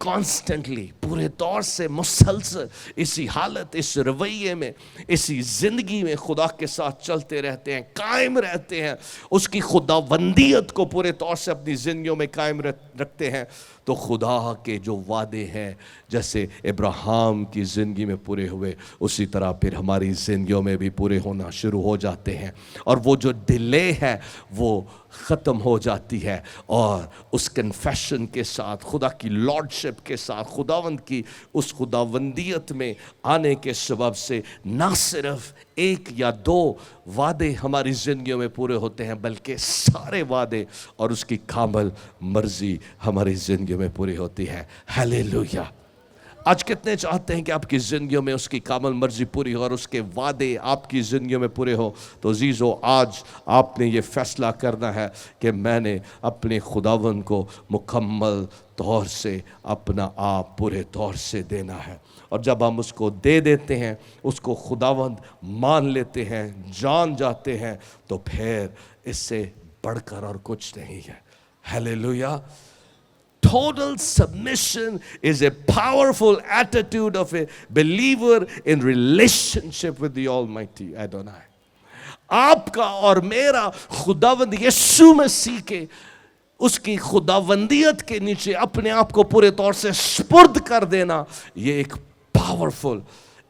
کانسٹنٹلی، پورے طور سے مسلسل اسی حالت، اس رویے میں، اسی زندگی میں خدا کے ساتھ چلتے رہتے ہیں، قائم رہتے ہیں، اس کی خداوندیت کو پورے طور سے اپنی زندگیوں میں قائم رکھتے ہیں، تو خدا کے جو وعدے ہیں جیسے ابراہیم کی زندگی میں پورے ہوئے، اسی طرح پھر ہماری زندگیوں میں بھی پورے ہونا شروع ہو جاتے ہیں، اور وہ جو ڈیلے ہے وہ ختم ہو جاتی ہے، اور اس کنفیشن کے ساتھ، خدا کی لارڈشپ کے ساتھ، خداوند کی اس خداوندیت میں آنے کے سبب سے نہ صرف ایک یا دو وعدے ہماری زندگیوں میں پورے ہوتے ہیں، بلکہ سارے وعدے اور اس کی کامل مرضی ہماری زندگیوں میں پوری ہوتی ہے۔ ہیلیلویا۔ آج کتنے چاہتے ہیں کہ آپ کی زندگیوں میں اس کی کامل مرضی پوری ہو اور اس کے وعدے آپ کی زندگیوں میں پورے ہو؟ تو عزیزو، آج آپ نے یہ فیصلہ کرنا ہے کہ میں نے اپنے خداوند کو مکمل طور سے اپنا آپ پورے طور سے دینا ہے، اور جب ہم اس کو دے دیتے ہیں، اس کو خداوند مان لیتے ہیں، جان جاتے ہیں، تو پھر اس سے بڑھ کر اور کچھ نہیں ہے۔ Hallelujah. Total submission is a powerful attitude of a believer in relationship with the Almighty Adonai. آپ کا اور میرا خداوند یسوع مسیح کے اس کی خداوندیت کے نیچے اپنے آپ کو پورے طور سے سپرد کر دینا، یہ ایک پاورفل،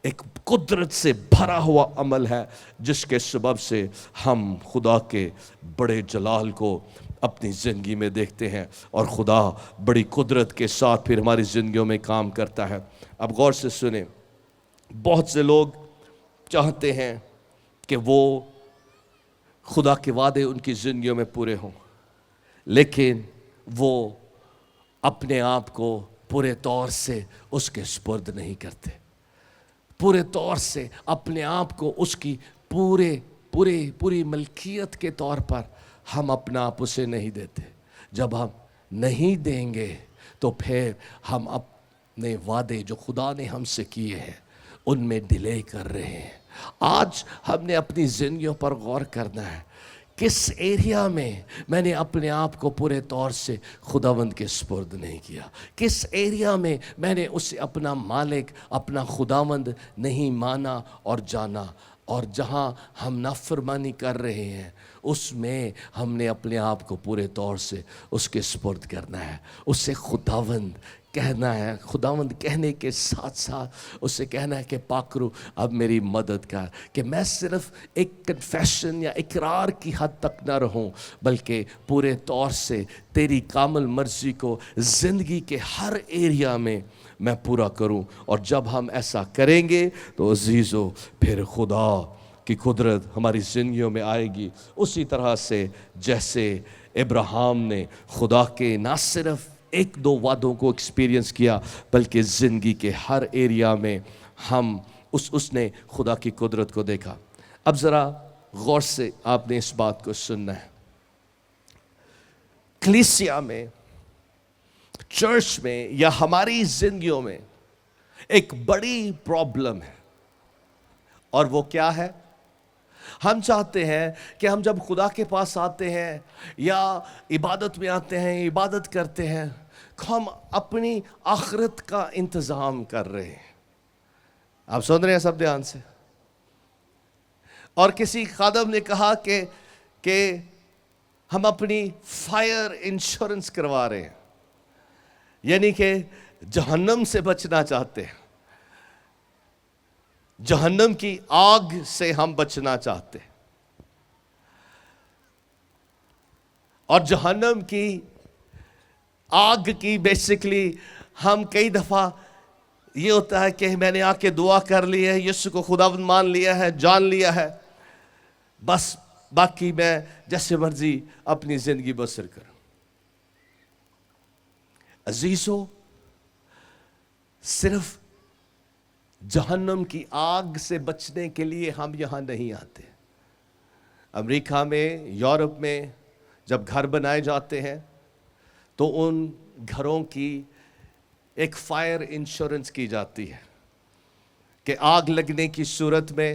ایک قدرت سے بھرا ہوا عمل ہے، جس کے سبب سے ہم خدا کے بڑے جلال کو اپنی زندگی میں دیکھتے ہیں، اور خدا بڑی قدرت کے ساتھ پھر ہماری زندگیوں میں کام کرتا ہے۔ اب غور سے سنیں، بہت سے لوگ چاہتے ہیں کہ وہ خدا کے وعدے ان کی زندگیوں میں پورے ہوں، لیکن وہ اپنے آپ کو پورے طور سے اس کے سپرد نہیں کرتے، پورے طور سے اپنے آپ کو اس کی پوری ملکیت کے طور پر ہم اپنا آپ اسے نہیں دیتے۔ جب ہم نہیں دیں گے تو پھر ہم اپنے وعدے جو خدا نے ہم سے کیے ہیں ان میں ڈیلے کر رہے ہیں۔ آج ہم نے اپنی زندگیوں پر غور کرنا ہے، کس ایریا میں نے اپنے آپ کو پورے طور سے خداوند کے سپرد نہیں کیا، کس ایریا میں نے اسے اپنا مالک، اپنا خداوند نہیں مانا اور جانا، اور جہاں ہم نافرمانی کر رہے ہیں اس میں ہم نے اپنے آپ کو پورے طور سے اس کے سپرد کرنا ہے، اسے خداوند کہنا ہے۔ خداوند کہنے کے ساتھ ساتھ اسے کہنا ہے کہ پاکرو اب میری مدد کر، کہ میں صرف ایک کنفیشن یا اقرار کی حد تک نہ رہوں، بلکہ پورے طور سے تیری کامل مرضی کو زندگی کے ہر ایریا میں پورا کروں۔ اور جب ہم ایسا کریں گے تو عزیزو پھر خدا کی قدرت ہماری زندگیوں میں آئے گی، اسی طرح سے جیسے ابراہیم نے خدا کے نہ صرف ایک دو وعدوں کو ایکسپیرینس کیا، بلکہ زندگی کے ہر ایریا میں اس نے خدا کی قدرت کو دیکھا۔ اب ذرا غور سے آپ نے اس بات کو سننا ہے، کلیسیا میں، چرچ میں یا ہماری زندگیوں میں ایک بڑی پرابلم ہے، اور وہ کیا ہے؟ ہم چاہتے ہیں کہ ہم جب خدا کے پاس آتے ہیں یا عبادت میں آتے ہیں، عبادت کرتے ہیں، ہم اپنی آخرت کا انتظام کر رہے ہیں۔ آپ سن رہے ہیں سب دھیان سے؟ اور کسی خادم نے کہا کہ ہم اپنی فائر انشورنس کروا رہے ہیں، یعنی کہ جہنم سے بچنا چاہتے ہیں، جہنم کی آگ سے ہم بچنا چاہتے ہیں، اور جہنم کی آگ کی بیسیکلی ہم کئی دفعہ یہ ہوتا ہے کہ میں نے آ کے دعا کر لی ہے، یسوع کو خداوند مان لیا ہے، جان لیا ہے، بس باقی میں جیسے مرضی اپنی زندگی بسر کروں۔ عزیزو، صرف جہنم کی آگ سے بچنے کے لیے ہم یہاں نہیں آتے۔ امریکہ میں، یورپ میں جب گھر بنائے جاتے ہیں تو ان گھروں کی ایک فائر انشورنس کی جاتی ہے کہ آگ لگنے کی صورت میں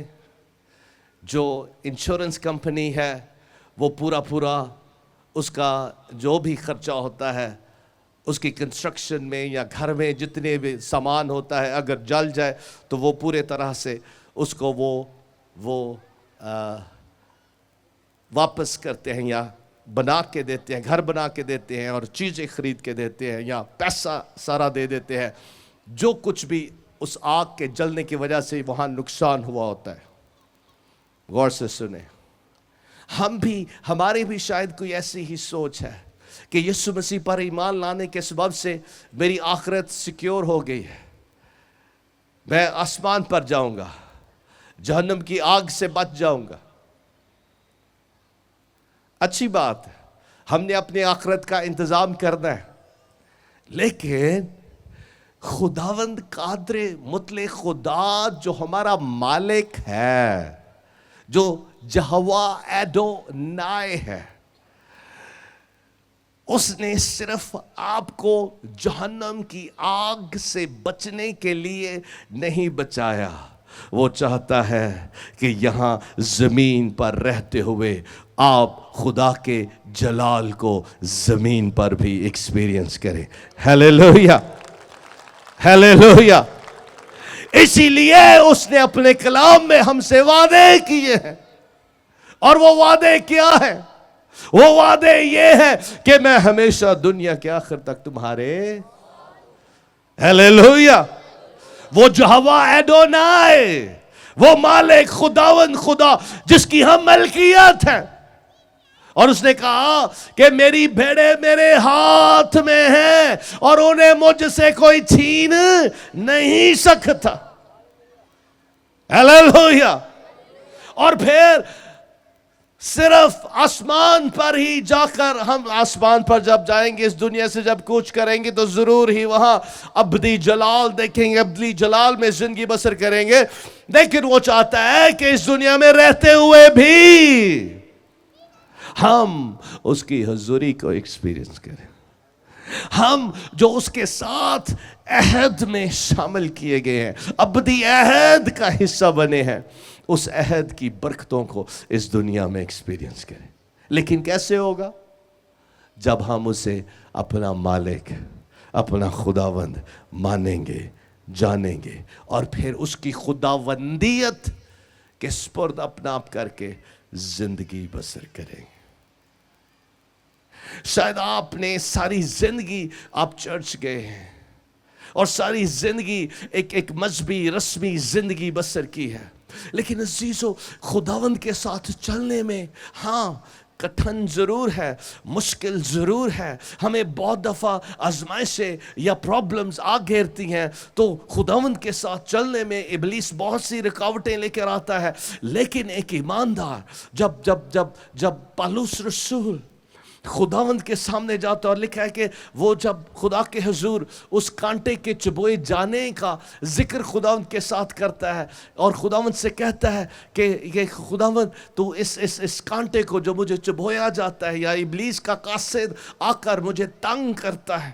جو انشورنس کمپنی ہے وہ پورا اس کا جو بھی خرچہ ہوتا ہے اس کی کنسٹرکشن میں یا گھر میں جتنے بھی سامان ہوتا ہے، اگر جل جائے تو وہ پورے طرح سے اس کو وہ واپس کرتے ہیں یا بنا کے دیتے ہیں، گھر بنا کے دیتے ہیں اور چیزیں خرید کے دیتے ہیں یا پیسہ سارا دے دیتے ہیں، جو کچھ بھی اس آگ کے جلنے کی وجہ سے وہاں نقصان ہوا ہوتا ہے۔ غور سے سنیں، ہماری بھی شاید کوئی ایسی ہی سوچ ہے کہ یسوع مسیح پر ایمان لانے کے سبب سے میری آخرت سیکیور ہو گئی ہے، میں آسمان پر جاؤں گا، جہنم کی آگ سے بچ جاؤں گا۔ اچھی بات ہے، ہم نے اپنی آخرت کا انتظام کرنا ہے، لیکن خداوند قادر مطلق خدا جو ہمارا مالک ہے، جو یہوہ ایڈونائی ہے، اس نے صرف آپ کو جہنم کی آگ سے بچنے کے لیے نہیں بچایا، وہ چاہتا ہے کہ یہاں زمین پر رہتے ہوئے آپ خدا کے جلال کو زمین پر بھی ایکسپیرینس کریں۔ Hallelujah, hallelujah. اسی لیے اس نے اپنے کلام میں ہم سے وعدے کیے ہیں، اور وہ وعدے کیا ہیں؟ وہ وعدے یہ ہے کہ میں ہمیشہ دنیا کے آخر تک تمہارے، ہیلیلویا، وہ یہوہ ایڈونائی، وہ مالک خداوند خدا جس کی ہم ملکیت ہیں، اور اس نے کہا کہ میری بھیڑیں میرے ہاتھ میں ہیں اور انہیں مجھ سے کوئی چھین نہیں سکتا. ہیلیلویا. اور پھر صرف آسمان پر ہی جا کر، ہم آسمان پر جب جائیں گے، اس دنیا سے جب کوچ کریں گے تو ضرور ہی وہاں ابدی جلال دیکھیں گے، ابدی جلال میں زندگی بسر کریں گے. لیکن وہ چاہتا ہے کہ اس دنیا میں رہتے ہوئے بھی ہم اس کی حضوری کو ایکسپیرینس کریں. ہم جو اس کے ساتھ عہد میں شامل کیے گئے ہیں، ابدی عہد کا حصہ بنے ہیں، اس عہد کی برکتوں کو اس دنیا میں ایکسپیرینس کریں. لیکن کیسے ہوگا؟ جب ہم اسے اپنا مالک، اپنا خداوند مانیں گے، جانیں گے، اور پھر اس کی خداوندیت کے سپرد اپنا آپ کر کے زندگی بسر کریں گے. شاید آپ نے ساری زندگی آپ چرچ گئے ہیں اور ساری زندگی ایک مذہبی رسمی زندگی بسر کی ہے، لیکن عزیزو خداوند کے ساتھ چلنے میں ہاں کٹھن ضرور ہے، مشکل ضرور ہے. ہمیں بہت دفعہ آزمائشیں یا پرابلمز آ گھیرتی ہیں تو خداوند کے ساتھ چلنے میں ابلیس بہت سی رکاوٹیں لے کر آتا ہے. لیکن ایک ایماندار جب پالوس رسول خداوند کے سامنے جاتا، اور لکھا ہے کہ وہ جب خدا کے حضور اس کانٹے کے چبوئے جانے کا ذکر خداوند کے ساتھ کرتا ہے اور خداوند سے کہتا ہے کہ خداوند تو اس کانٹے کو جو مجھے چبویا جاتا ہے، یا ابلیس کا قاصد آ کر مجھے تنگ کرتا ہے،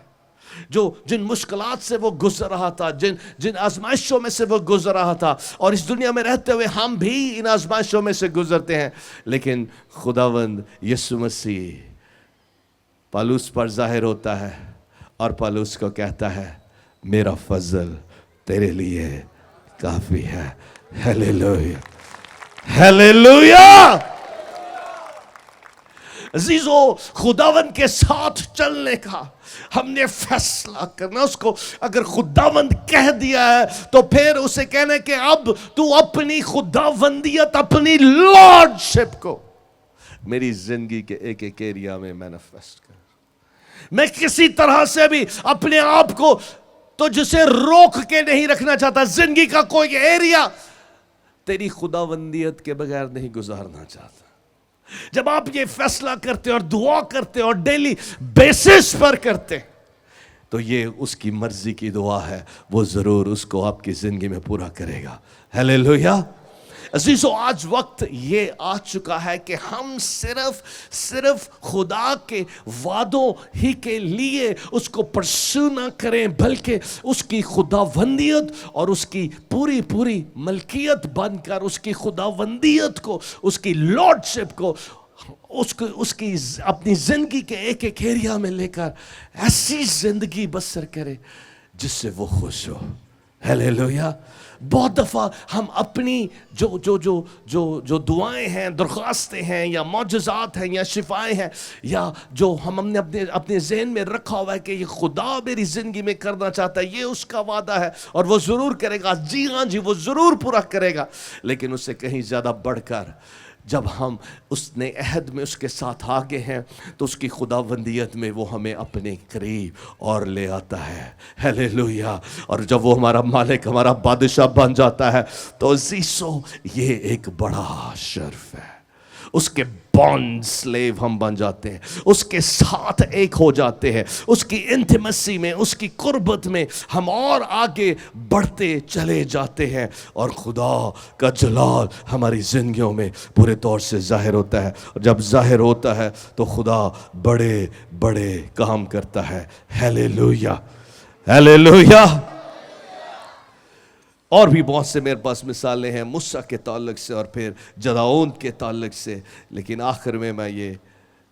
جو جن مشکلات سے وہ گزر رہا تھا، جن آزمائشوں میں سے وہ گزر رہا تھا، اور اس دنیا میں رہتے ہوئے ہم بھی ان آزمائشوں میں سے گزرتے ہیں، لیکن خداوند یسوع مسیح پالوس پر ظاہر ہوتا ہے اور پالوس کو کہتا ہے میرا فضل تیرے لیے کافی ہے. Hallelujah, hallelujah. عزیزو خداوند کے ساتھ چلنے کا ہم نے فیصلہ کرنا. اس کو اگر خداوند کہہ دیا ہے تو پھر اسے کہنا کہ اب تو اپنی خداوندیت، اپنی لارڈشپ کو میری زندگی کے ایک ایک ایریا میں مینیفیسٹ کر. میں کسی طرح سے بھی اپنے آپ کو تو جسے روک کے نہیں رکھنا چاہتا. زندگی کا کوئی ایریا تیری خداوندیت کے بغیر نہیں گزارنا چاہتا. جب آپ یہ فیصلہ کرتے اور دعا کرتے اور ڈیلی بیسس پر کرتے تو یہ اس کی مرضی کی دعا ہے، وہ ضرور اس کو آپ کی زندگی میں پورا کرے گا. ہیلیلویا. عزیزو آج وقت یہ آ چکا ہے کہ ہم صرف خدا کے وعدوں ہی کے لیے اس کو پرسو نہ کریں، بلکہ اس کی خداوندیت اور اس کی پوری ملکیت بن کر اس کی خداوندیت کو، اس کی لارڈشپ کو، اس کی اپنی زندگی کے ایک ایک ایریا میں لے کر ایسی زندگی بسر کرے جس سے وہ خوش ہو. ہیلیلویا. بہت دفعہ ہم اپنی جو دعائیں ہیں، درخواستیں ہیں، یا معجزات ہیں، یا شفائیں ہیں، یا جو ہم نے اپنے ذہن میں رکھا ہوا ہے کہ یہ خدا میری زندگی میں کرنا چاہتا ہے، یہ اس کا وعدہ ہے اور وہ ضرور کرے گا. جی ہاں جی، وہ ضرور پورا کرے گا. لیکن اس سے کہیں زیادہ بڑھ کر جب ہم اس نے عہد میں اس کے ساتھ آگے ہیں تو اس کی خداوندیت میں وہ ہمیں اپنے قریب اور لے آتا ہے. ہیلیلویا. اور جب وہ ہمارا مالک، ہمارا بادشاہ بن جاتا ہے تو عزیزو یہ ایک بڑا شرف ہے. اس کے بانڈ سلیو ہم بن جاتے ہیں، اس کے ساتھ ایک ہو جاتے ہیں، اس کی انٹیمیسی میں، اس کی قربت میں ہم اور آگے بڑھتے چلے جاتے ہیں، اور خدا کا جلال ہماری زندگیوں میں پورے طور سے ظاہر ہوتا ہے. اور جب ظاہر ہوتا ہے تو خدا بڑے بڑے کام کرتا ہے. Hallelujah, hallelujah. اور بھی بہت سے میرے پاس مثالیں ہیں موسیٰ کے تعلق سے اور پھر جدعون کے تعلق سے، لیکن آخر میں یہ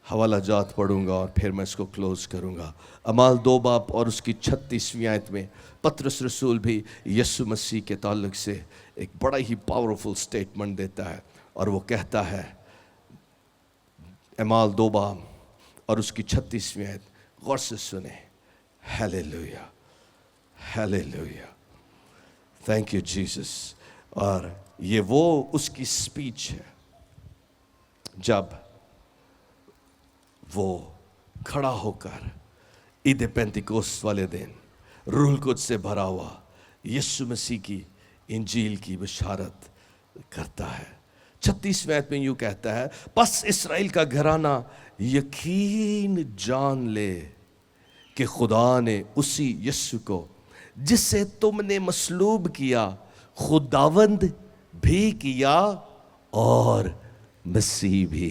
حوالہ جات پڑھوں گا اور پھر میں اس کو کلوز کروں گا. اعمال 2 باب اور اس کی 36ویں آیت میں پطرس رسول بھی یسوع مسیح کے تعلق سے ایک بڑا ہی پاورفل سٹیٹمنٹ دیتا ہے، اور وہ کہتا ہے اعمال 2 باب اور اس کی 36ویں آیت، غور سے سنیں. Hallelujah, hallelujah. Thank you Jesus. اور یہ وہ اس کی سپیچ ہے جب وہ کھڑا ہو کر عید پینتیکوست والے دن روح القدس سے بھرا ہوا یسوع مسیح کی انجیل کی بشارت کرتا ہے۔ 36ویں آیت میں یوں کہتا ہے، پس اسرائیل کا گھرانہ یقین جان لے کہ خدا نے اسی یسوع کو جسے تم نے مصلوب کیا خداوند بھی کیا اور مسیح بھی۔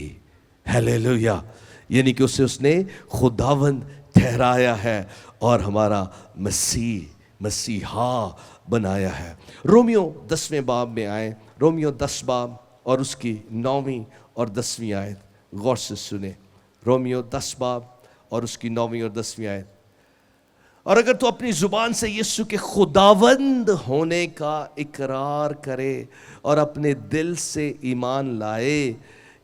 ہیلیلویا! یعنی کہ اسے اس نے خداوند ٹھہرایا ہے اور ہمارا مسیحا بنایا ہے۔ رومیو 10ویں باب میں آئیں، رومیو 10 باب اور اس کی 9ویں اور 10ویں آیت غور سے سنیں۔ رومیو 10 باب اور اس کی 9ویں اور 10ویں آیت۔ اور اگر تو اپنی زبان سے یسوع کے خداوند ہونے کا اقرار کرے اور اپنے دل سے ایمان لائے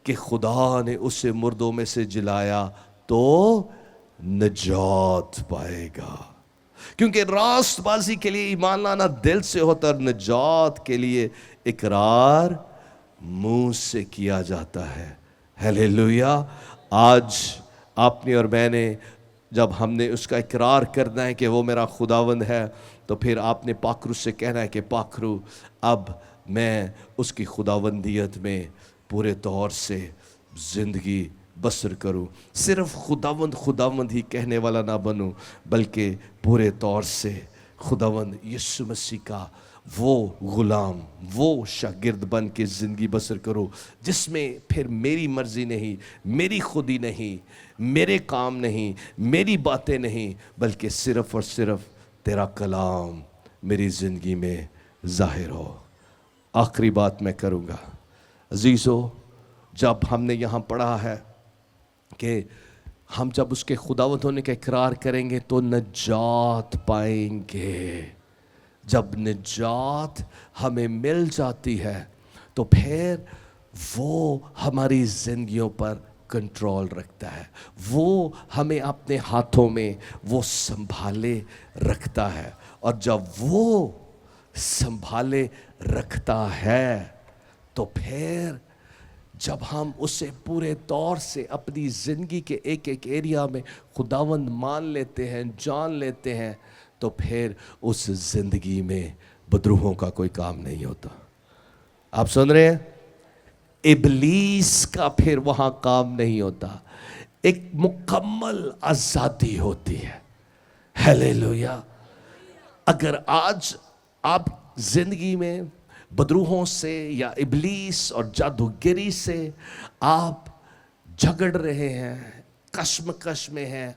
کہ خدا نے اسے مردوں میں سے جلایا تو نجات پائے گا۔ کیونکہ راست بازی کے لیے ایمان لانا دل سے ہوتا اور نجات کے لیے اقرار منہ سے کیا جاتا ہے۔ ہیلیلویا! آج آپ نے اور میں نے جب ہم نے اس کا اقرار کرنا ہے کہ وہ میرا خداوند ہے، تو پھر آپ نے پاکرو سے کہنا ہے کہ پاکرو اب میں اس کی خداوندیت میں پورے طور سے زندگی بسر کروں، صرف خداوند خداوند ہی کہنے والا نہ بنوں، بلکہ پورے طور سے خداوند یسوع مسیح کا وہ غلام، وہ شاگرد بن کے زندگی بسر کروں، جس میں پھر میری مرضی نہیں، میری خودی نہیں، میرے کام نہیں، میری باتیں نہیں، بلکہ صرف اور صرف تیرا کلام میری زندگی میں ظاہر ہو۔ آخری بات میں کروں گا عزیزو، جب ہم نے یہاں پڑھا ہے کہ ہم جب اس کے خداوند ہونے کا اقرار کریں گے تو نجات پائیں گے۔ جب نجات ہمیں مل جاتی ہے تو پھر وہ ہماری زندگیوں پر کنٹرول رکھتا ہے، وہ ہمیں اپنے ہاتھوں میں وہ سنبھالے رکھتا ہے، اور جب وہ سنبھالے رکھتا ہے تو پھر جب ہم اسے پورے طور سے اپنی زندگی کے ایک ایک ایریا میں خداوند مان لیتے ہیں، جان لیتے ہیں، تو پھر اس زندگی میں بدروہوں کا کوئی کام نہیں ہوتا۔ آپ سن رہے ہیں؟ ابلیس کا پھر وہاں کام نہیں ہوتا، ایک مکمل آزادی ہوتی ہے۔ ہیلیلویا! اگر آج آپ زندگی میں بدروہوں سے یا ابلیس اور جادوگری سے آپ جھگڑ رہے ہیں، کشمکش میں ہیں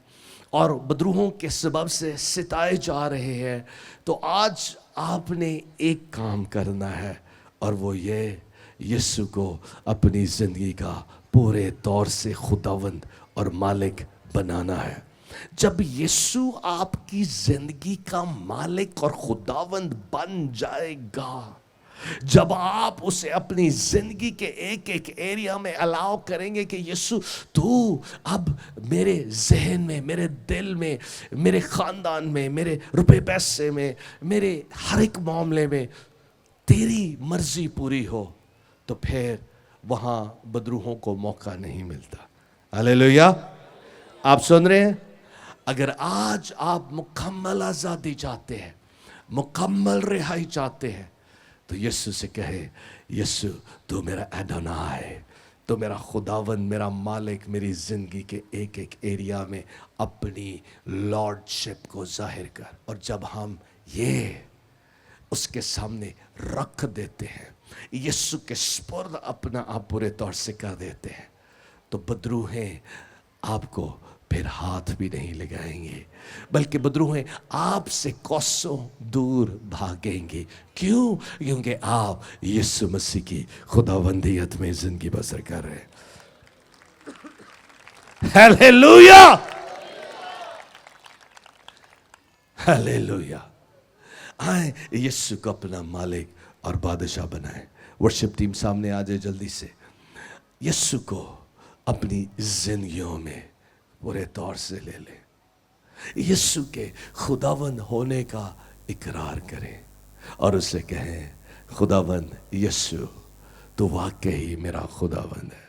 اور بدروہوں کے سبب سے ستائے جا رہے ہیں، تو آج آپ نے ایک کام کرنا ہے، اور وہ یہ یسوع کو اپنی زندگی کا پورے طور سے خداوند اور مالک بنانا ہے۔ جب یسوع آپ کی زندگی کا مالک اور خداوند بن جائے گا، جب آپ اسے اپنی زندگی کے ایک ایک ایریا میں الاؤ کریں گے کہ یسوع تو اب میرے ذہن میں، میرے دل میں، میرے خاندان میں، میرے روپے پیسے میں، میرے ہر ایک معاملے میں تیری مرضی پوری ہو، تو پھر وہاں بدروہوں کو موقع نہیں ملتا۔ ہیلیلویا! آپ سن رہے ہیں؟ اگر آج آپ مکمل آزادی چاہتے ہیں، مکمل رہائی چاہتے ہیں، تو یسوع سے کہے، یسوع تو میرا ایڈونائی، تو میرا خداوند، میرا مالک، میری زندگی کے ایک ایک ایریا میں اپنی لارڈشپ کو ظاہر کر۔ اور جب ہم یہ اس کے سامنے رکھ دیتے ہیں، یسوع کے سپرد اپنا آپ پورے طور سے کر دیتے ہیں، تو بدروہیں آپ کو پھر ہاتھ بھی نہیں لگائیں گے، بلکہ بدروہیں آپ سے کوسوں دور بھاگیں گے۔ کیوں؟ کیونکہ آپ یسوع مسیح کی خداوندیت میں زندگی بسر کر رہے ہیں۔ ہیلیلویا! ہیلیلویا! آئیں یسوع کو اپنا مالک اور بادشاہ بنائیں۔ ورشپ ٹیم سامنے آ جائے جلدی سے۔ یسوع کو اپنی زندگیوں میں پورے طور سے لے لیں، یسوع کے خداوند ہونے کا اقرار کریں اور اسے کہیں، خداوند یسوع تو واقعی میرا خداوند ہے،